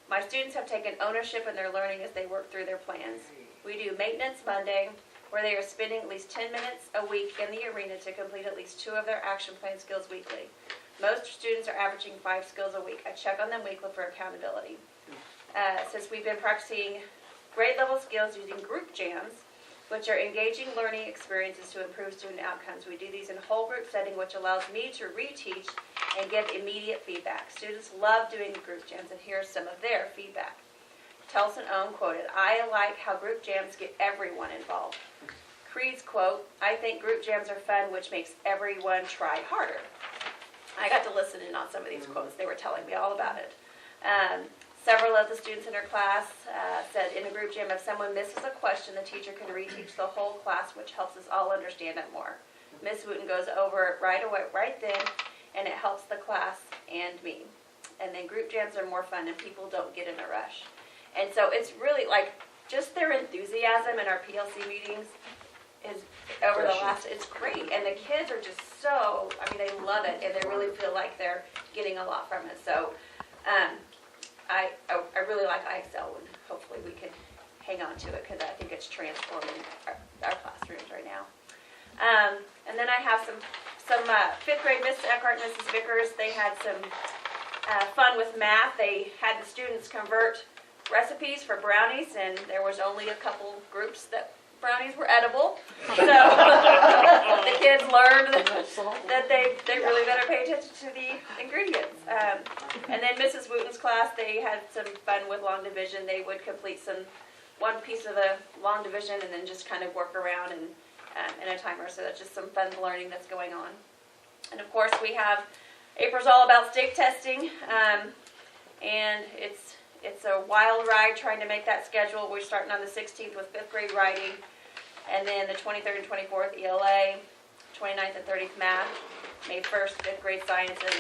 My students have taken ownership in their learning as they work through their plans. We do Maintenance Monday, where they are spending at least 10 minutes a week in the arena to complete at least 2 of their action plan skills weekly. Most students are averaging 5 skills a week. I check on them weekly for accountability. Since we've been practicing grade level skills using group jams, which are engaging learning experiences to improve student outcomes. We do these in a whole group setting, which allows me to reteach and give immediate feedback. Students love doing group jams, and here's some of their feedback. Telson Ohm quoted, "I like how group jams get everyone involved." Creed's quote, "I think group jams are fun, which makes everyone try harder." I got to listen in on some of these quotes. They were telling me all about it. Several of the students in her class said in a group jam, if someone misses a question, the teacher can reteach the whole class, which helps us all understand it more. Miss Wooten goes over it right then, and it helps the class and me. And then group jams are more fun, and people don't get in a rush. And so it's really like just their enthusiasm in our PLC meetings is over the last, it's great. And the kids are just so, I mean, they love it, and they really feel like they're getting a lot from it. So I really like IXL, and hopefully we can hang on to it, because I think it's transforming our classrooms right now. And then I have some 5th grade, Miss Eckhart and Mrs. Vickers. They had some fun with math. They had the students convert recipes for brownies, and there was only a couple groups that brownies were edible. So the kids learned that they really better pay attention to the ingredients. And then Mrs. Wooten's class, they had some fun with long division. They would complete one piece of the long division and then just kind of work around in a timer. So that's just some fun learning that's going on. And of course we have, April's all about state testing, and it's a wild ride trying to make that schedule. We're starting on the 16th with 5th grade writing, and then the 23rd and 24th ELA, 29th and 30th math, May 1st 5th grade science, and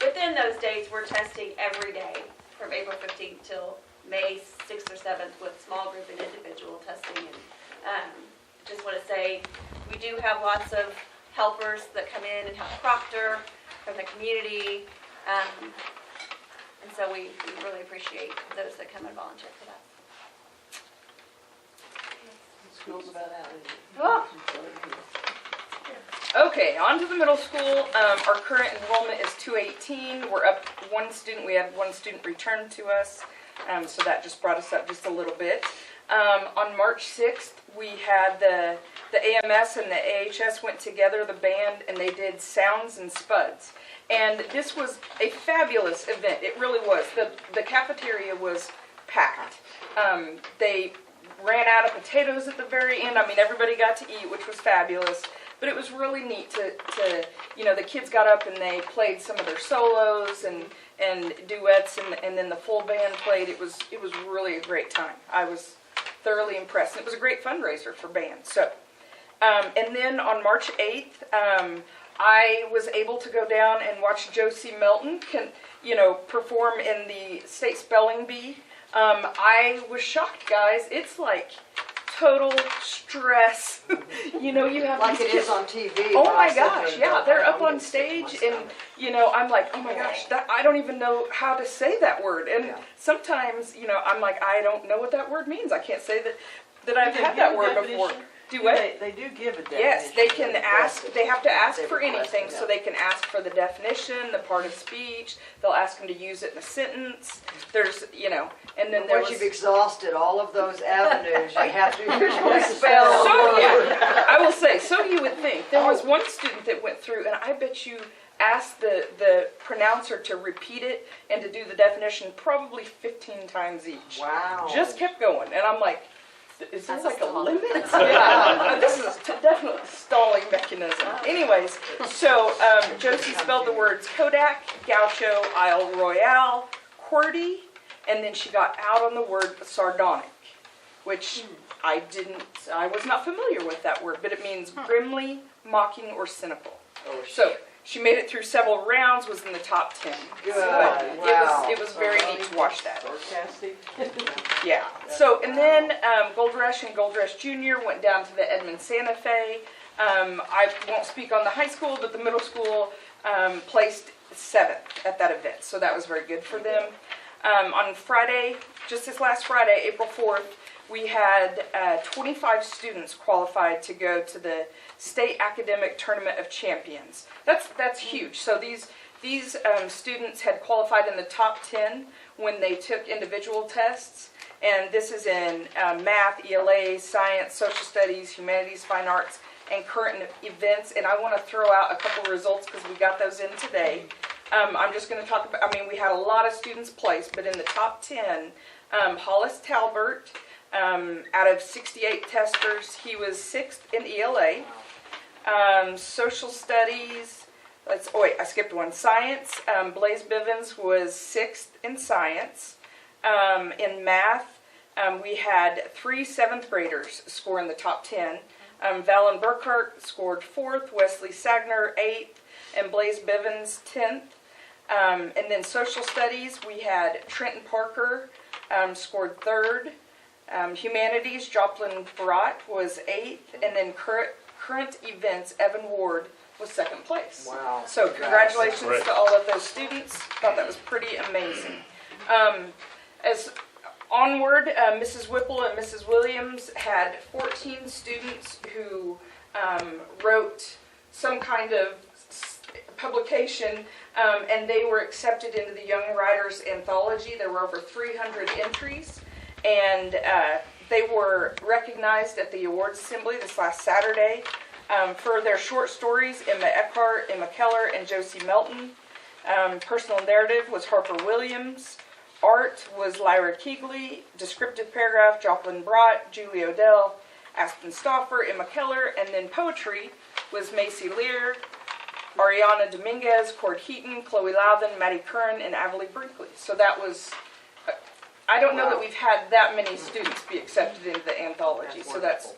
within those days we're testing every day from April 15th till May 6th or 7th with small group and individual testing. And just want to say we do have lots of helpers that come in and help proctor from the community. And so we really appreciate those that come and volunteer for that. School's about out, isn't it? Oh. Okay, on to the middle school. Our current enrollment is 218. We're up one student. We had one student return to us, so that just brought us up just a little bit. On March 6th, we had the AMS and the AHS went together, the band, and they did Sounds and Spuds. And this was a fabulous event. It really was. The cafeteria was packed. They ran out of potatoes at the very end. I mean, everybody got to eat, which was fabulous. But it was really neat to the kids got up and they played some of their solos and duets, and then the full band played. It was really a great time. I was thoroughly impressed. And it was a great fundraiser for bands. So, and then on March 8th, I was able to go down and watch Josie Melton perform in the state spelling bee. I was shocked, guys. It's like total stress. You have like these it kids. is on TV. Oh my gosh, yeah, they're up on stage, and I'm like, oh my gosh, I don't even know how to say that word. And sometimes, I'm like, I don't know what that word means. I can't say that I've had that word before. Do what? They do give a definition. Yes, they can ask. They have to ask for anything, so they can ask for the definition, the part of speech. They'll ask them to use it in a sentence. There's, and then once you've exhausted all of those avenues, you have to usually spell. So yeah, I will say. So you would think there was one student that went through, and I bet you asked the pronouncer to repeat it and to do the definition probably 15 times each. Wow. Just kept going, and I'm like, Is there That's like a stall. limit? Yeah, this is definitely stalling mechanism. Anyways, so Josie spelled the words Kodak, Gaucho, Isle Royale, QWERTY, and then she got out on the word sardonic, which I was not familiar with that word, but it means grimly, mocking, or cynical. So she made it through several rounds, was in the top 10. Good. But Wow. it was very neat to watch that. Sarcastic. Yeah. So, and then Gold Rush and Gold Rush Junior went down to the Edmond Santa Fe. I won't speak on the high school, but the middle school placed 7th at that event. So that was very good for them. On Friday, just this last Friday, April 4th, we had 25 students qualified to go to the State Academic Tournament of Champions. That's huge. So these students had qualified in the top 10 when they took individual tests. And this is in math, ELA, science, social studies, humanities, fine arts, and current events. And I want to throw out a couple results because we got those in today. I'm just going to talk about, we had a lot of students placed, but in the top 10, Hollis Talbert, out of 68 testers, he was 6th in ELA. Social studies, I skipped one. Science, Blaze Bivens was 6th in science. In math, we had 3 7th graders score in the top 10. Valen Burkhart scored 4th, Wesley Sagner 8th, and Blaze Bivens 10th. And then social studies, we had Trenton Parker scored 3rd. Humanities, Joplin Barat was 8th, and then current events, Evan Ward was 2nd place. Wow. So congratulations to all of those students. Thought that was pretty amazing. As onward, Mrs. Whipple and Mrs. Williams had 14 students who wrote some kind of publication, and they were accepted into the Young Writers Anthology. There were over 300 entries, and they were recognized at the awards assembly this last Saturday for their short stories. Emma Eckhart, Emma Keller, and Josie Melton. Personal narrative was Harper Williams. Art was Lyra Keegley. Descriptive paragraph, Joplin Brott, Julie Odell, Aspen Stauffer, Emma Keller. And then poetry was Macy Lear, Ariana Dominguez, Cord Heaton, Chloe Loudon, Maddie Curran, and Avalie Brinkley. So that was, I don't know that we've had that many students be accepted into the anthology. So that's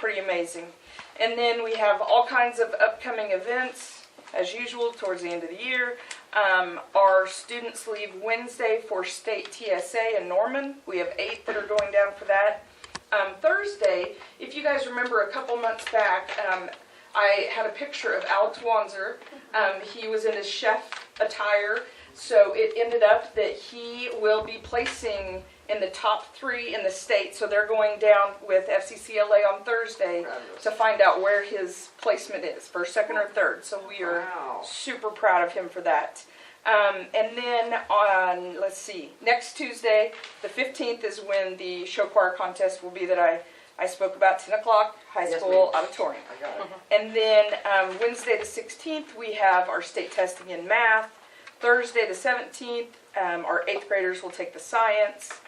pretty amazing. And then we have all kinds of upcoming events, as usual, towards the end of the year. Our students leave Wednesday for state TSA in Norman. We have 8 that are going down for that. Thursday, if you guys remember a couple months back, I had a picture of Alex Wanzer. He was in his chef attire, so it ended up that he will be placing in the top 3 in the state. So they're going down with FCCLA on Thursday to find out where his placement is, first, second, or third. So we are super proud of him for that. And then on, next Tuesday, the 15th is when the show choir contest will be that I spoke about, 10 o'clock, high school auditorium. I got it. And then Wednesday the 16th, we have our state testing in math. Thursday the 17th, our 8th graders will take the science.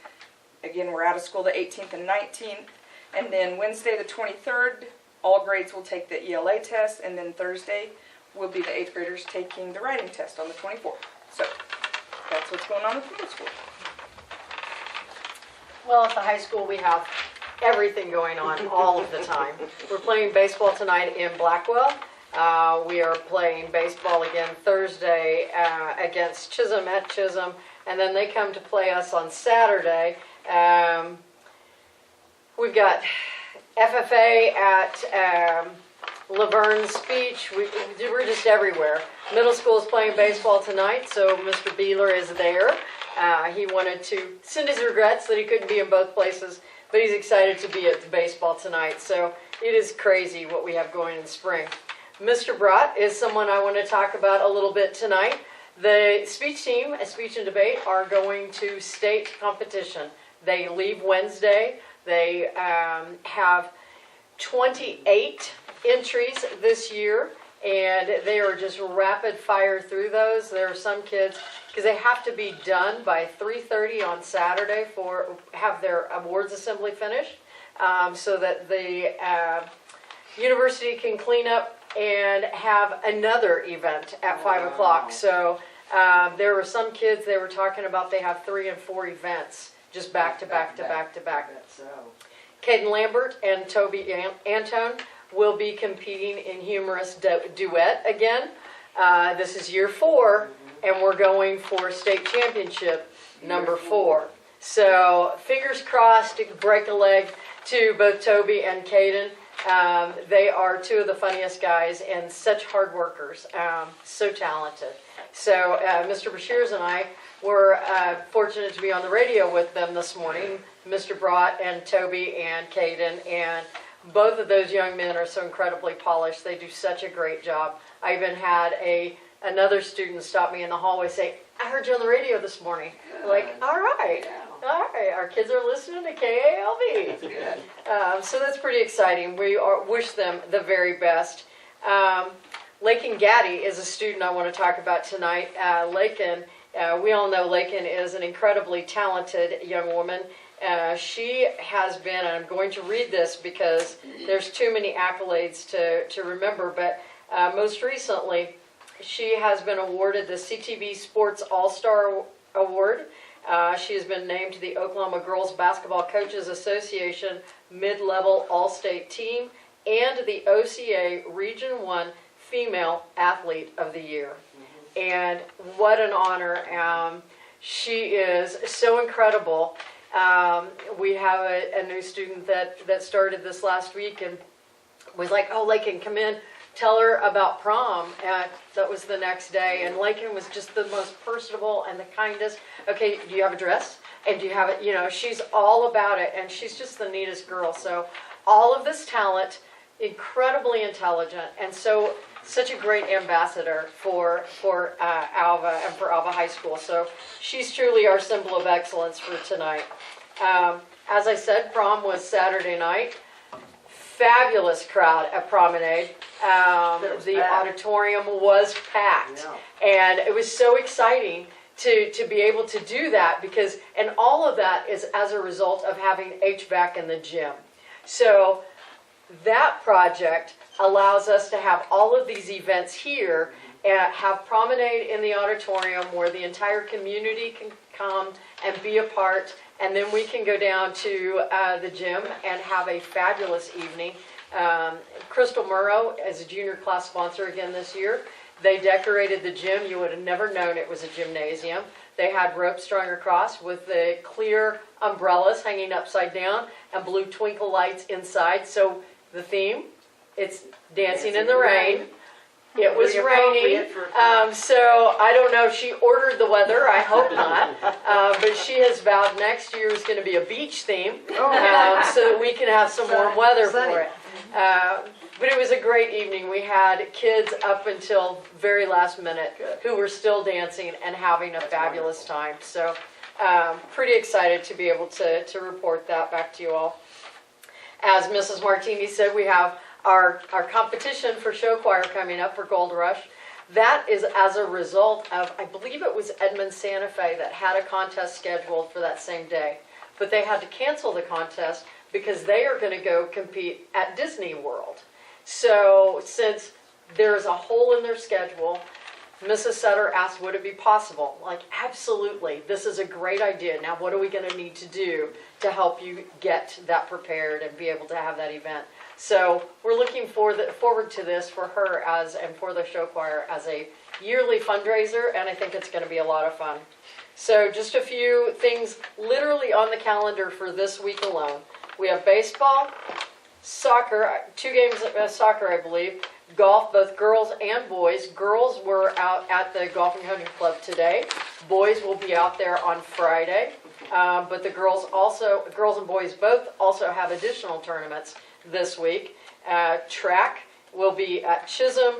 Again, we're out of school the 18th and 19th. And then Wednesday the 23rd, all grades will take the ELA test. And then Thursday will be the 8th graders taking the writing test on the 24th. So that's what's going on with middle school. Well, at the high school, we have everything going on all of the time. We're playing baseball tonight in Blackwell. We are playing baseball again Thursday against Chisholm at Chisholm, and then they come to play us on Saturday. We've got FFA at Laverne's Speech. We're just everywhere. Middle school is playing baseball tonight, so Mr. Beeler is there. He wanted to send his regrets that he couldn't be in both places, but he's excited to be at the baseball tonight. So it is crazy what we have going in spring. Mr. Brott is someone I want to talk about a little bit tonight. The speech team at Speech and Debate are going to state competition. They leave Wednesday. They have 28 entries this year, and they are just rapid fire through those. There are some kids, because they have to be done by 3:30 on Saturday have their awards assembly finished. so that the university can clean up and have another event at 5 o'clock. So there were some kids, they were talking about they have 3 and 4 events just back to back to back to back. So, Caden Lambert and Toby Antone will be competing in humorous duet again. This is year 4, and we're going for state championship number 4. So fingers crossed, break a leg to both Toby and Caden. They are 2 of the funniest guys and such hard workers, so talented. So Mr. Bashirs and I were fortunate to be on the radio with them this morning, Mr. Brott and Toby and Caden, and both of those young men are so incredibly polished. They do such a great job. I even had another student stop me in the hallway say, I heard you on the radio this morning. Like, all right, our kids are listening to KALV. So that's pretty exciting. We wish them the very best. Lakin Gaddy is a student I want to talk about tonight. Lakin, we all know Lakin is an incredibly talented young woman. She has been, and I'm going to read this because there's too many accolades to remember, but most recently, she has been awarded the CTV Sports All-Star Award. She has been named to the Oklahoma Girls Basketball Coaches Association Mid-Level All-State Team and the OCA Region 1 Female Athlete of the Year. And what an honor. She is so incredible. We have a new student that started this last week and was like, oh, Lakin, come in. Tell her about prom. That was the next day. And Lakin was just the most personable and the kindest. Okay, do you have a dress? And do you have it? You know, she's all about it. And she's just the neatest girl. So all of this talent, incredibly intelligent, and such a great ambassador for Alva and for Alva High School. So she's truly our symbol of excellence for tonight. As I said, prom was Saturday night. Fabulous crowd at Promenade. The auditorium was packed. And it was so exciting to be able to do that because, and all of that is as a result of having HVAC in the gym. So that project allows us to have all of these events here and have Promenade in the auditorium where the entire community can come and be a part, and then we can go down to the gym and have a fabulous evening. Crystal Murrow is a junior class sponsor again this year. They decorated the gym. You would have never known it was a gymnasium. They had ropes strung across with the clear umbrellas hanging upside down and blue twinkle lights inside. So the theme, it's Dancing in the Rain. It was raining, so I don't know if she ordered the weather, I hope not, but she has vowed next year is going to be a beach theme, so that we can have some warm weather for it. But it was a great evening. We had kids up until very last minute who were still dancing and having a fabulous time, so pretty excited to be able to report that back to you all. As Mrs. Martini said, we have our competition for show choir coming up for Gold Rush. That is as a result of, I believe it was Edmond Santa Fe that had a contest scheduled for that same day. But they had to cancel the contest because they are going to go compete at Disney World. So since there's a hole in their schedule, Mrs. Sutter asked, would it be possible? Like, absolutely. This is a great idea. Now, what are we going to need to do to help you get that prepared and be able to have that event? So we're looking forward to this for her and for the show choir as a yearly fundraiser, and I think it's going to be a lot of fun. So just a few things literally on the calendar for this week alone. We have baseball, soccer, 2 games of soccer, I believe, golf, both girls and boys. Girls were out at the Golfing Hunting Club today. Boys will be out there on Friday, but the girls and boys both also have additional tournaments this week. Track will be at Chisholm,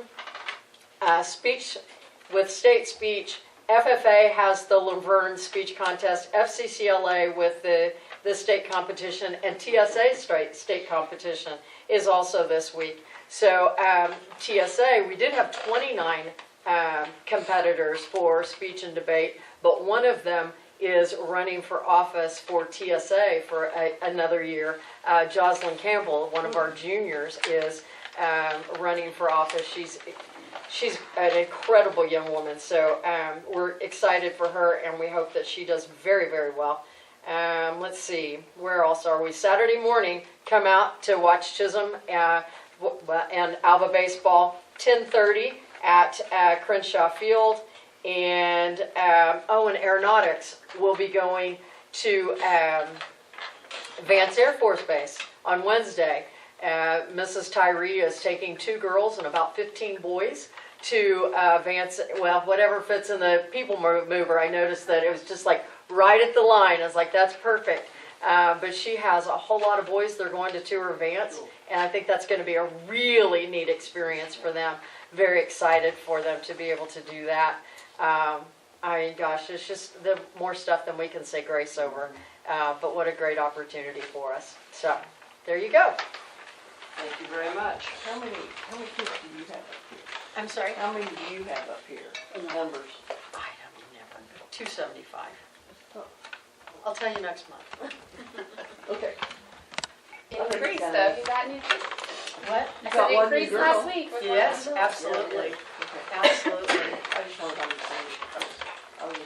speech with state speech. FFA has the Laverne speech contest, FCCLA with the state competition, and TSA state competition is also this week. So TSA, we did have 29 competitors for speech and debate, but one of them is running for office for TSA for another year. Jocelyn Campbell, one of our juniors, is running for office. She's an incredible young woman, so we're excited for her, and we hope that she does very, very well. Let's see, where else are we? Saturday morning, come out to watch Chisholm and Alva baseball, 10:30 at Crenshaw Field. And, and aeronautics will be going to Vance Air Force Base on Wednesday. Mrs. Tyree is taking 2 girls and about 15 boys to Vance, well, whatever fits in the people mover. I noticed that it was just like right at the line. I was like, that's perfect. But she has a whole lot of boys. They're going to tour Vance, and I think that's going to be a really neat experience for them. Very excited for them to be able to do that. Gosh, it's just the more stuff than we can say grace over. But what a great opportunity for us. So, there you go. Thank you very much. How many kids do you have up here? I'm sorry? How many do you have up here? Numbers? I don't never know. 275. I'll tell you next month. Okay. Increase though, you got new kids. What? I got said one new increase girl. last week. with one Yes, girl. absolutely. Okay. Absolutely. I just wanted to understand. I was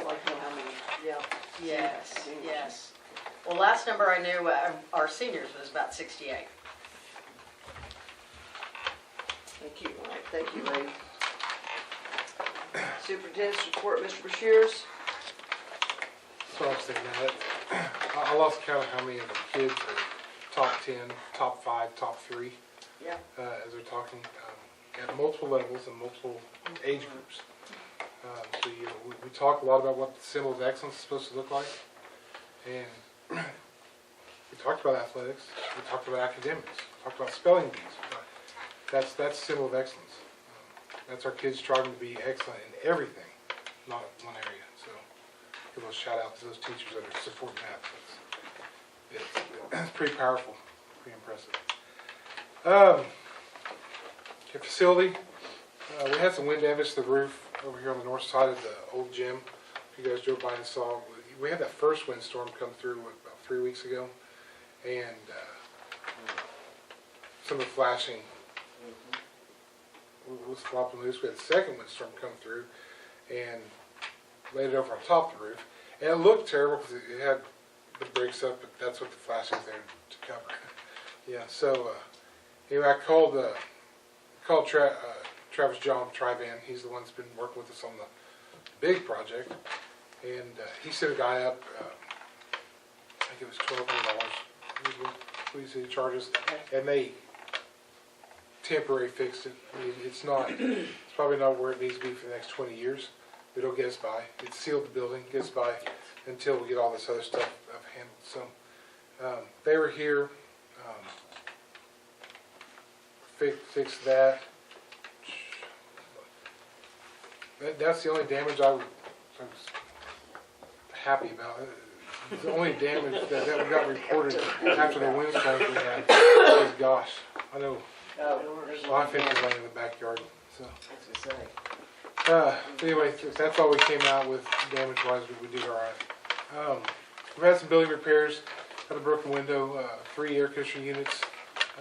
like, you know, how many? Yeah. Yes, yes. Well, last number I knew, our seniors was about 68. Thank you. All right, thank you, lady. Superintendent's report, Mr. Bashirs. So I was thinking that, I lost count of how many of the kids are top 10, top 5, top 3. Yeah. As they're talking, at multiple levels and multiple age groups. So, you know, we talk a lot about what the symbol of excellence is supposed to look like. And we talked about athletics, we talked about academics, we talked about spelling bees. That's the symbol of excellence. That's our kids striving to be excellent in everything, not one area. So give a shout out to those teachers that are supporting that. It's pretty powerful, pretty impressive. The facility, we had some wind damage to the roof over here on the north side of the old gym. If you guys drove by and saw, we had that first windstorm come through about 3 weeks ago, and some of the flashing was flopping loose. We had the second windstorm come through and laid it over on top of the roof. And it looked terrible because it had the breaks up, but that's what the flashing's there to cover. Yeah, so anyway, I called Travis John Trivan. He's the one that's been working with us on the big project. And he sent a guy up, I think it was $1,200 usually he charges, and they temporary fixed it. I mean, it's probably not where it needs to be for the next 20 years, but it'll get us by. It sealed the building, get us by until we get all this other stuff handled. So they were here, fixed that. That's the only damage I was happy about. The only damage that we got reported after the windstorm we had was, gosh, I know, I think it was laying in the backyard. So anyway, that's all we came out with damage-wise, but we did all right. We've had some building repairs. Had a broken window, 3 air conditioning units.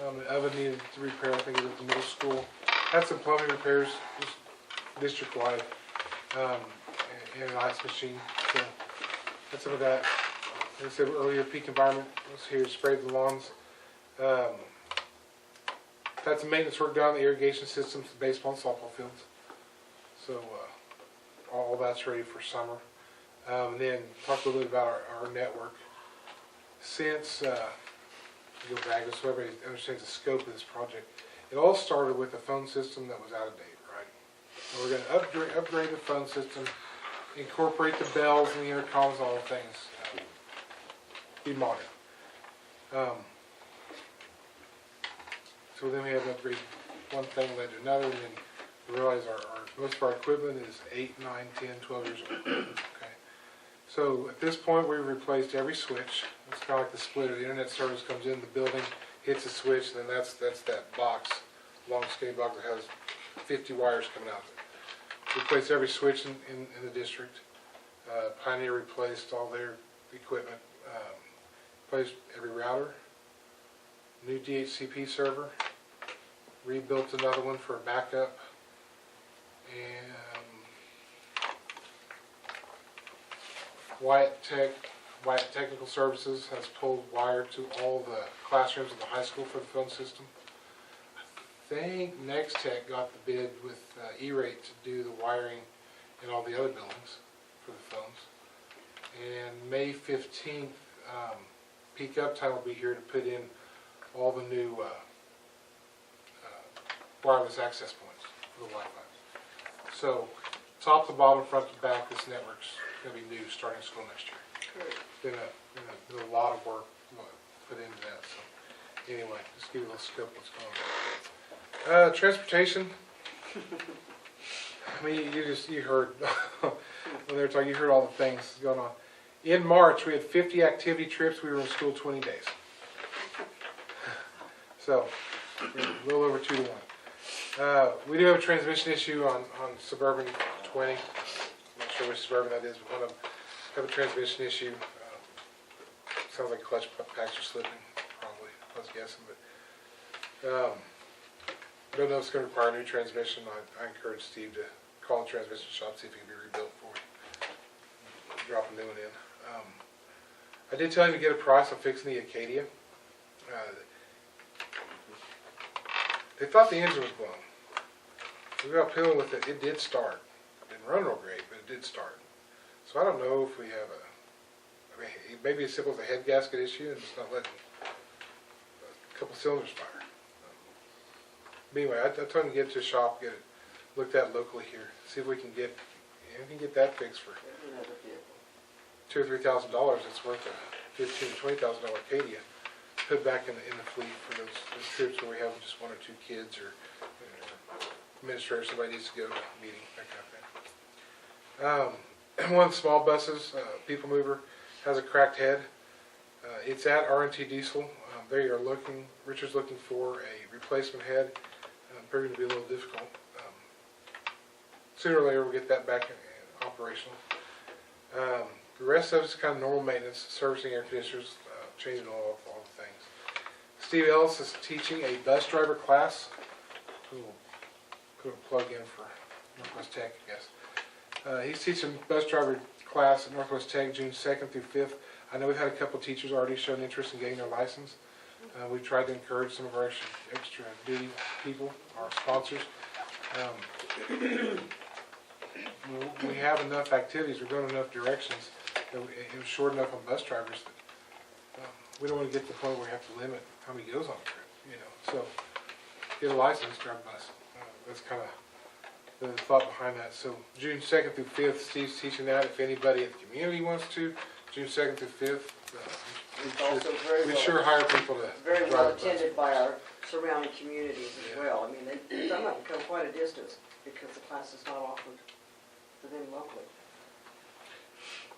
An oven needed to repair. I think it was at the middle school. Had some plumbing repairs, just district-wide, and an ice machine. So that's some of that. Like I said earlier, Peak Environment was here, sprayed the lawns. Had some maintenance work done on the irrigation systems, the baseball and softball fields. So all that's ready for summer. And then talk a little bit about our network. Since, go back so everybody understands the scope of this project, it all started with a phone system that was out of date, right? And we're going to upgrade the phone system, incorporate the bells and the intercoms, all the things. Be modern. So then we had to upgrade one thing led to another, and then we realized most of our equipment is 8, 9, 10, 12 years old. Okay. So at this point, we've replaced every switch. It's kind of like the splitter. The internet service comes in the building, hits a switch, and then that's that box, long skinny box that has 50 wires coming out of it. Replace every switch in the district. Pioneer replaced all their equipment, replaced every router, new DHCP server, rebuilt another one for a backup, and Wyatt Technical Services has pulled wire to all the classrooms in the high school for the phone system. I think Next Tech got the bid with E-Rate to do the wiring in all the other buildings for the phones. And May 15th, peak uptime will be here to put in all the new wireless access points for the Wi-Fi. So, top to bottom, front to back, this network's going to be new starting school next year. Been a lot of work put into that. So, anyway, just give you a little scope of what's going on. Transportation. I mean, you heard when they were talking, you heard all the things going on. In March, we had 50 activity trips. We were in school 20 days. So, a little over 2 to 1. We do have a transmission issue on Suburban 20. I'm not sure which Suburban that is, but one of them have a transmission issue. Sounds like clutch packs are slipping, probably, I was guessing. But I don't know if it's going to require a new transmission. I encourage Steve to call the transmission shop, see if it can be rebuilt for you. Drop a new one in. I did tell him to get a price on fixing the Acadia. They thought the engine was blown. We got peeling with it. It did start. It didn't run real great, but it did start. So I don't know if we have maybe as simple as a head gasket issue and it's not letting a couple cylinders fire. But anyway, I told him to get it to a shop, get it looked at locally here, see if we can get that fixed for $2,000 or $3,000. It's worth a $15,000 to $20,000 Acadia. Put back in the fleet for those trips where we have just 1 or 2 kids or administrator, somebody needs to go to a meeting, that kind of thing. One of the small buses, People Mover, has a cracked head. It's at R&T Diesel. Richard's looking for a replacement head. Proving to be a little difficult. Sooner or later we'll get that back in operational. The rest of it's kind of normal maintenance, servicing air conditioners, changing all the things. Steve Ellis is teaching a bus driver class. Put a plug in for Northwest Tech, I guess. He's teaching bus driver class at Northwest Tech June 2nd through 5th. I know we've had a couple teachers already showing interest in getting their license. We've tried to encourage some of our extra duty people, our sponsors. We have enough activities, we're going enough directions, that it was short enough on bus drivers that we don't want to get to the point where we have to limit how many goes on a trip, So, get a license, drive a bus. That's kind of the thought behind that. So, June 2nd through 5th, Steve's teaching that. If anybody at the community wants to, June 2nd through 5th, we sure hire people to Very well drive buses. attended by our surrounding communities as well. I mean, some of them come quite a distance because the class is not offered for them locally.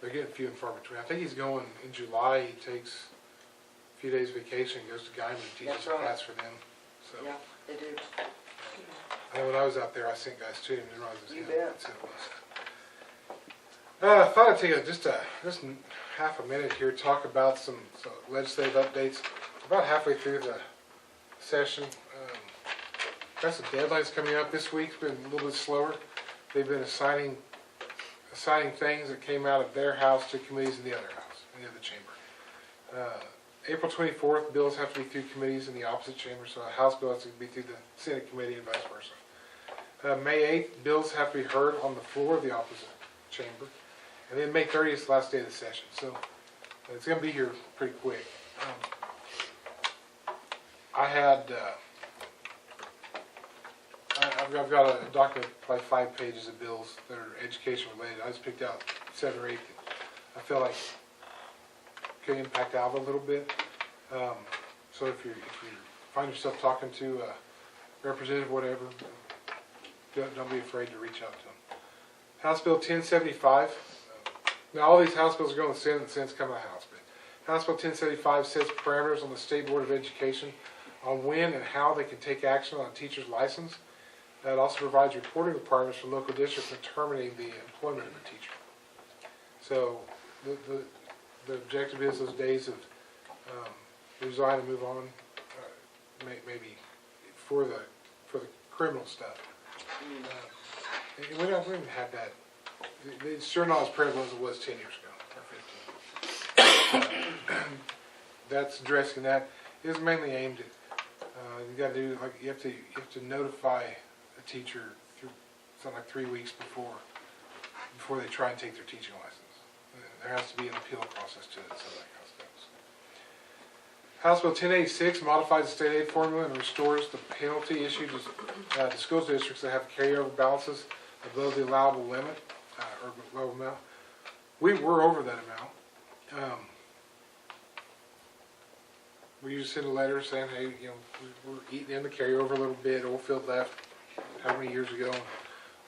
They're getting few and far between. I think he's going in July. He takes a few days vacation, goes to Guyman, and teaches That's a right. class for them. So, Yeah, they do. I know when I was out there, I sent guys to him and realized it was You him. bet. That's who it was. I thought I'd take just half a minute here to talk about some legislative updates. About halfway through the session. Got some deadlines coming up this week. It's been a little bit slower. They've been assigning things that came out of their house to committees in the other house, in the other chamber. April 24th, bills have to be through committees in the opposite chamber, so a House bill has to be through the Senate committee and vice versa. May 8th, bills have to be heard on the floor of the opposite chamber. And then May 30th is the last day of the session, so it's going to be here pretty quick. I've got a document, probably 5 pages of bills that are education related. I just picked out 7 or 8 that I feel like could impact Alva a little bit. So if you find yourself talking to a representative, whatever, don't be afraid to reach out to them. House Bill 1075. Now all these House bills are going to the Senate, and the Senate's coming to the House. But House Bill 1075 sets parameters on the State Board of Education on when and how they can take action on a teacher's license. It also provides reporting requirements for local districts in determining the employment of a teacher. So the objective is those days of resign and move on, maybe for the criminal stuff. And we don't even have that. It's sure not as prevalent as it was 10 years ago or 15. That's addressing that. It is mainly aimed at you got to do like you have to notify a teacher through something like 3 weeks before they try and take their teaching license. There has to be an appeal process to it, so that kind of stuff. House Bill 1086 modifies the state aid formula and restores the penalty issued to school districts that have carryover balances above the allowable limit or low amount. We were over that amount. We usually send a letter saying, hey, you know, we're eating in the carryover a little bit, oil field left how many years ago, and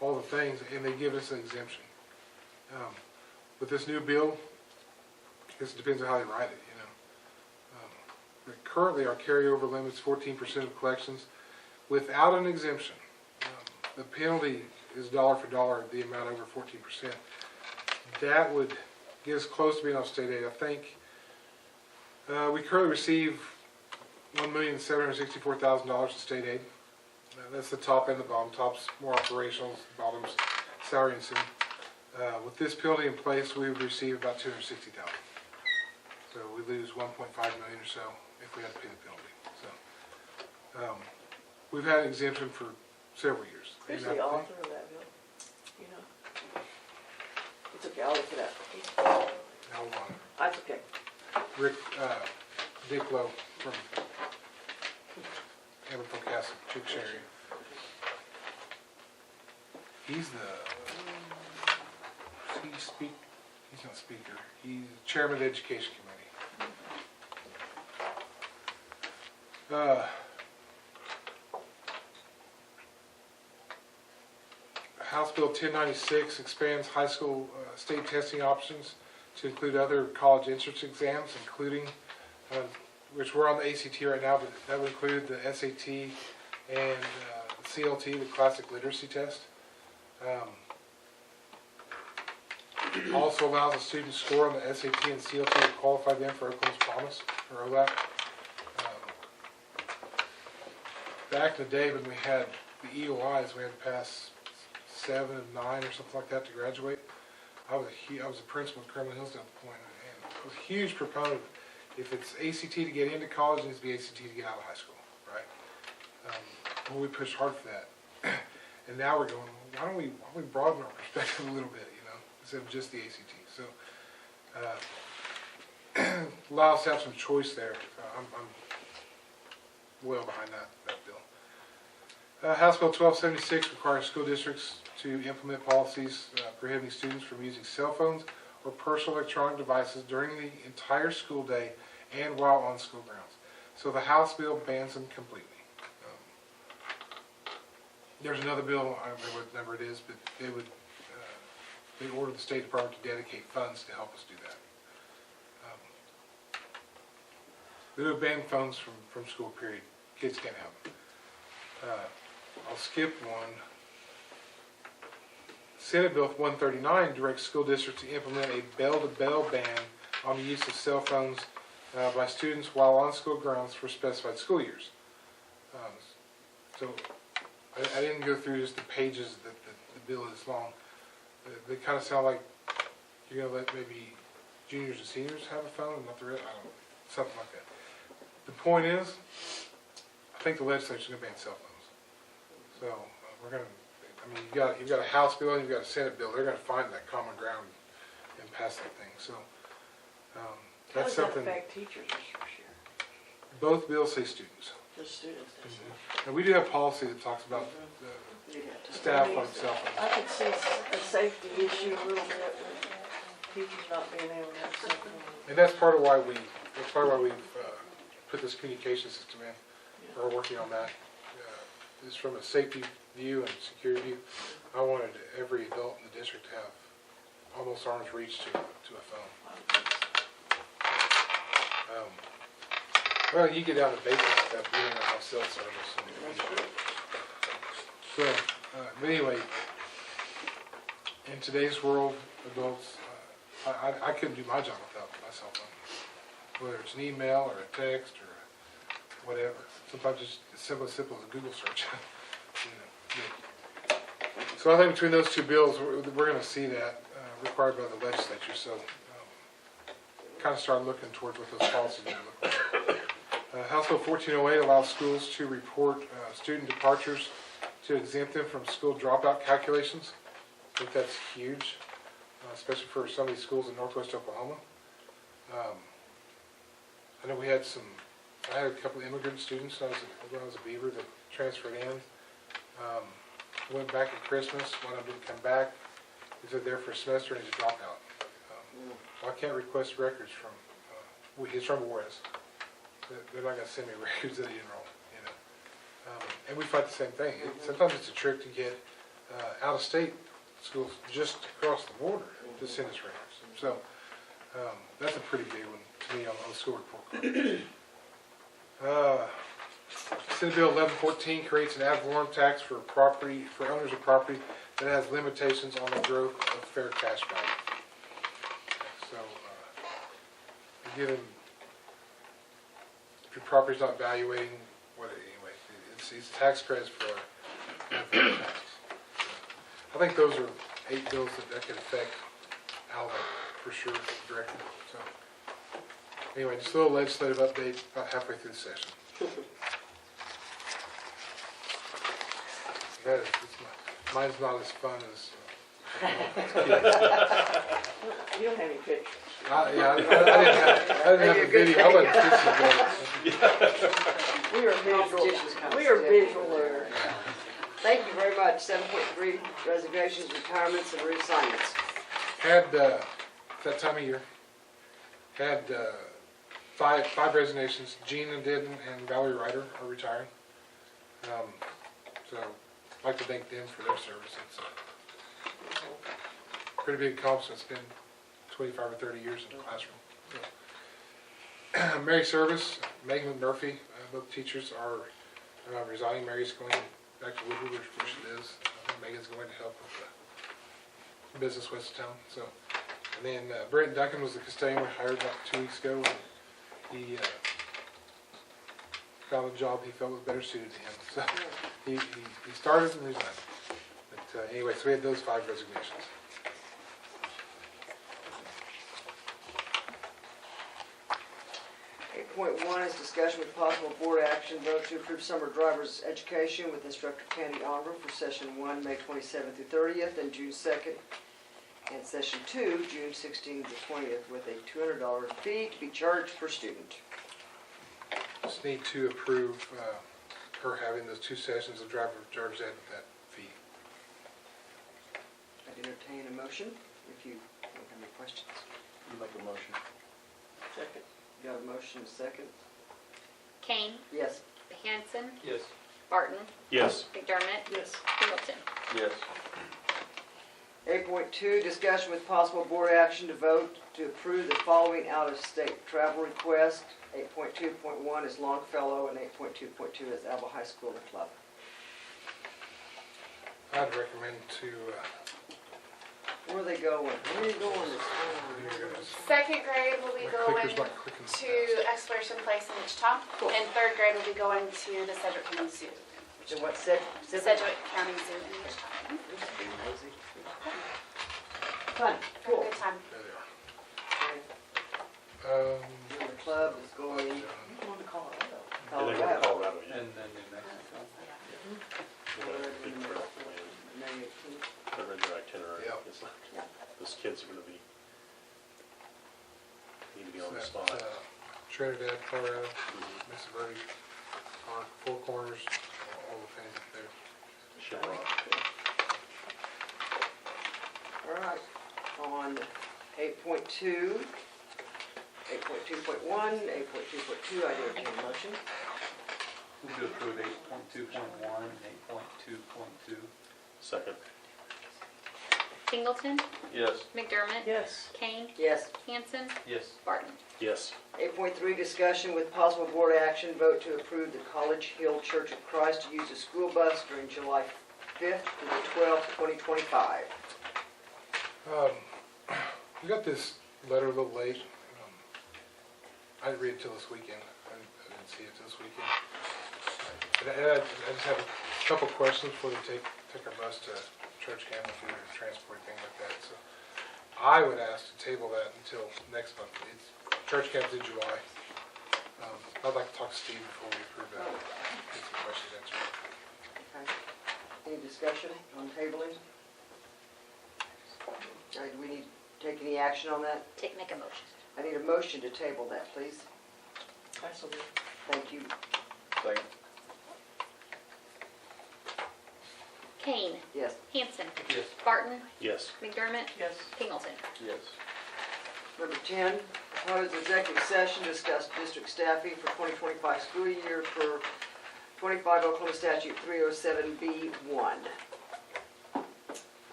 all the things, and they give us an exemption. With this new bill, this depends on how they write it, you know. But currently, our carryover limit's 14% of collections without an exemption. The penalty is dollar for dollar the amount over 14%. That would get us close to being on state aid. I think we currently receive $1,764,000 in state aid. That's the top and the bottom. Top's more operational, bottom's salary and incentive. With this penalty in place, we would receive about $260,000. So we lose $1.5 million or so if we had to pay the penalty. So we've had an exemption for several years. Who's the author of that bill? You know? It's okay, I'll look it up. Hold on. That's okay. Dick Lowe from Hamilton Castle, Chick Sherry. He's not speaker. He's chairman of the education committee. House Bill 1096 expands high school state testing options to include other college entrance exams, including, which we're on the ACT right now, but that would include the SAT and the CLT, the Classic Literacy Test. Also allows a student to score on the SAT and CLT to qualify them for Oklahoma Promise, or OLAP. Back in the day when we had the EOIs, we had to pass 7 of 9 or something like that to graduate. I was a principal at Criminal Hills at the point, and I was a huge proponent. If it's ACT to get into college, it needs to be ACT to get out of high school, right? Well, we pushed hard for that, and now we're going, why don't we broaden our perspective a little bit, you know, instead of just the ACT. So, allow us to have some choice there. I'm well behind that bill. House Bill 1276 requires school districts to implement policies prohibiting students from using cell phones or personal electronic devices during the entire school day and while on school grounds. So the House bill bans them completely. There's another bill, I don't remember what number it is, but they ordered the State Department to dedicate funds to help us do that. They would ban phones from school, period. Kids can't have them. I'll skip one. Senate Bill 139 directs school districts to implement a bell-to-bell ban on the use of cell phones by students while on school grounds for specified school years. So I didn't go through just the pages that the bill is long. They kind of sound like you're going to let maybe juniors and seniors have a phone and not the rest. I don't know, something like that. The point is, I think the legislature's going to ban cell phones. So we're going to. I mean, you've got a House bill and you've got a Senate bill. They're going to find that common ground and pass that thing. So that's something. How does that affect teachers this year? Both bills say students. Just students. And we do have policy that talks about staff on cell phones. I could see a safety issue a little bit with teachers not being able to have cell phones. And that's part of why we've put this communication system in. We're working on that. It's from a safety view and security view. I wanted every adult in the district to have almost arm's reach to a phone. Well, you get down to basic stuff, you don't have cell service. But anyway, in today's world, adults I couldn't do my job without my cell phone, whether it's an email or a text or whatever. Sometimes it's as simple as a Google search. So I think between those two bills, we're going to see that required by the legislature. So kind of start looking towards what those policies are going to look like. House Bill 1408 allows schools to report student departures to exempt them from school dropout calculations. I think that's huge, especially for some of these schools in northwest Oklahoma. I know I had a couple of immigrant students when I was a Beaver that transferred in. Went back at Christmas. One of them didn't come back. He was there for a semester and he's a dropout. Well, I can't request records from, he's from Juarez. They're not going to send me records that he enrolled, you know. And we fight the same thing. Sometimes it's a trick to get out-of-state schools just across the border to send us records. So that's a pretty big one to me on the school report card. Senate Bill 1114 creates an ad valorem tax for owners of property that has limitations on the growth of fair cash value. So, given if your property's not valuating, anyway, it's tax credits for ad valorem taxes. I think those are 8 bills that could affect Alva for sure directly. So, anyway, just a little legislative update about halfway through the session. Mine's not as fun as You don't have any pictures. I didn't have a video. I wasn't teaching about We are visual, we are visual learners. Thank you very much. 7.3, resignations, retirements, and reassignments. Had, that time of year, had five resignations. Gina Didden and Valerie Ryder are retiring. So I'd like to thank them for their service. It's a pretty big accomplishment. It's been 25 or 30 years in the classroom. So. Mary Service, Megan and Murphy, both teachers are resigning. Mary's going back to Woodward, where she lives. I think Megan's going to help with the business west of town. So, and then Brent Duncan was the custodian we hired about 2 weeks ago. And he found a job he felt was better suited to him. So he started and resigned. But anyway, so we had those 5 resignations. Point 1 is discussion with possible board action vote to approve summer driver's education with instructor Candy Alva for session 1, May 27th through 30th, and June 2nd, and session 2, June 16th to 20th, with a $200 fee to be charged per student. Just need to approve her having those 2 sessions of driver's ed with that fee. I'd entertain a motion if you don't have any questions. You make a motion. Second. Got a motion, a second? Kane, Yes. Hanson, Yes. Barton, Yes. McDermott, Yes. Singleton. Yes. 8.2, discussion with possible board action to vote to approve the following out-of-state travel request. 8.2.1 is Longfellow, and 8.2.2 is Alva High School and Club. I'd recommend to Where are they going? Where are you going this time? Second grade will be my going clicker's not clicking to fast. Exploration Place in Wichita, Cool. and third grade will be going to the Sedgwick County Zoo. And what said? Sedgwick County Zoo in Wichita. Fun, cool. Good time. There they are. And the club is going Going to Colorado. And they go to Colorado, yeah. And then New Mexico. They got a big trip planned. May 18th. They're in their itinerary. Yep. It's like, Yeah. those kids are gonna be, need to be on the That, spot. Trinidad, Colorado, Mhm. Mesa Verde, Four Corners, all the things up there. Shiprock. All right, on 8.2, 8.2.1, 8.2.2, I do entertain a motion. Move to approve 8.2.1 and 8.2.2. Second. Singleton, Yes. McDermott, Yes. Kane, Yes. Hanson, Yes. Barton. Yes. 8.3, discussion with possible board action, vote to approve the College Hill Church of Christ to use a school bus during July 5th through the 12th, 2025. We got this letter a little late. I didn't read it till this weekend. I didn't see it till this weekend. I just have a couple questions before they take our bus to church camp if we transport, things like that. So I would ask to table that until next month. Church camp's in July. I'd like to talk to Steve before we approve that. Get some questions answered. Okay. Any discussion on tabling? All right, do we need to take any action on that? Make a motion. I need a motion to table that, please. I so moved. Thank you. Second. Kane. Yes. Hanson. Yes. Barton. Yes. McDermott. Yes. Pingleton. Yes. Number 10, proposed executive session, discuss district staffing for 2025 school year per 25 Oklahoma Statute 307B1.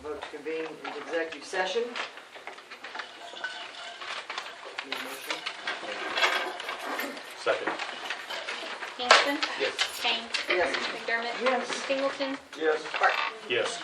Vote to convene into executive session. Need a motion? Second. Hanson. Yes. Kane. Yes. McDermott. Yes. Pingleton. Yes. Barton. Yes.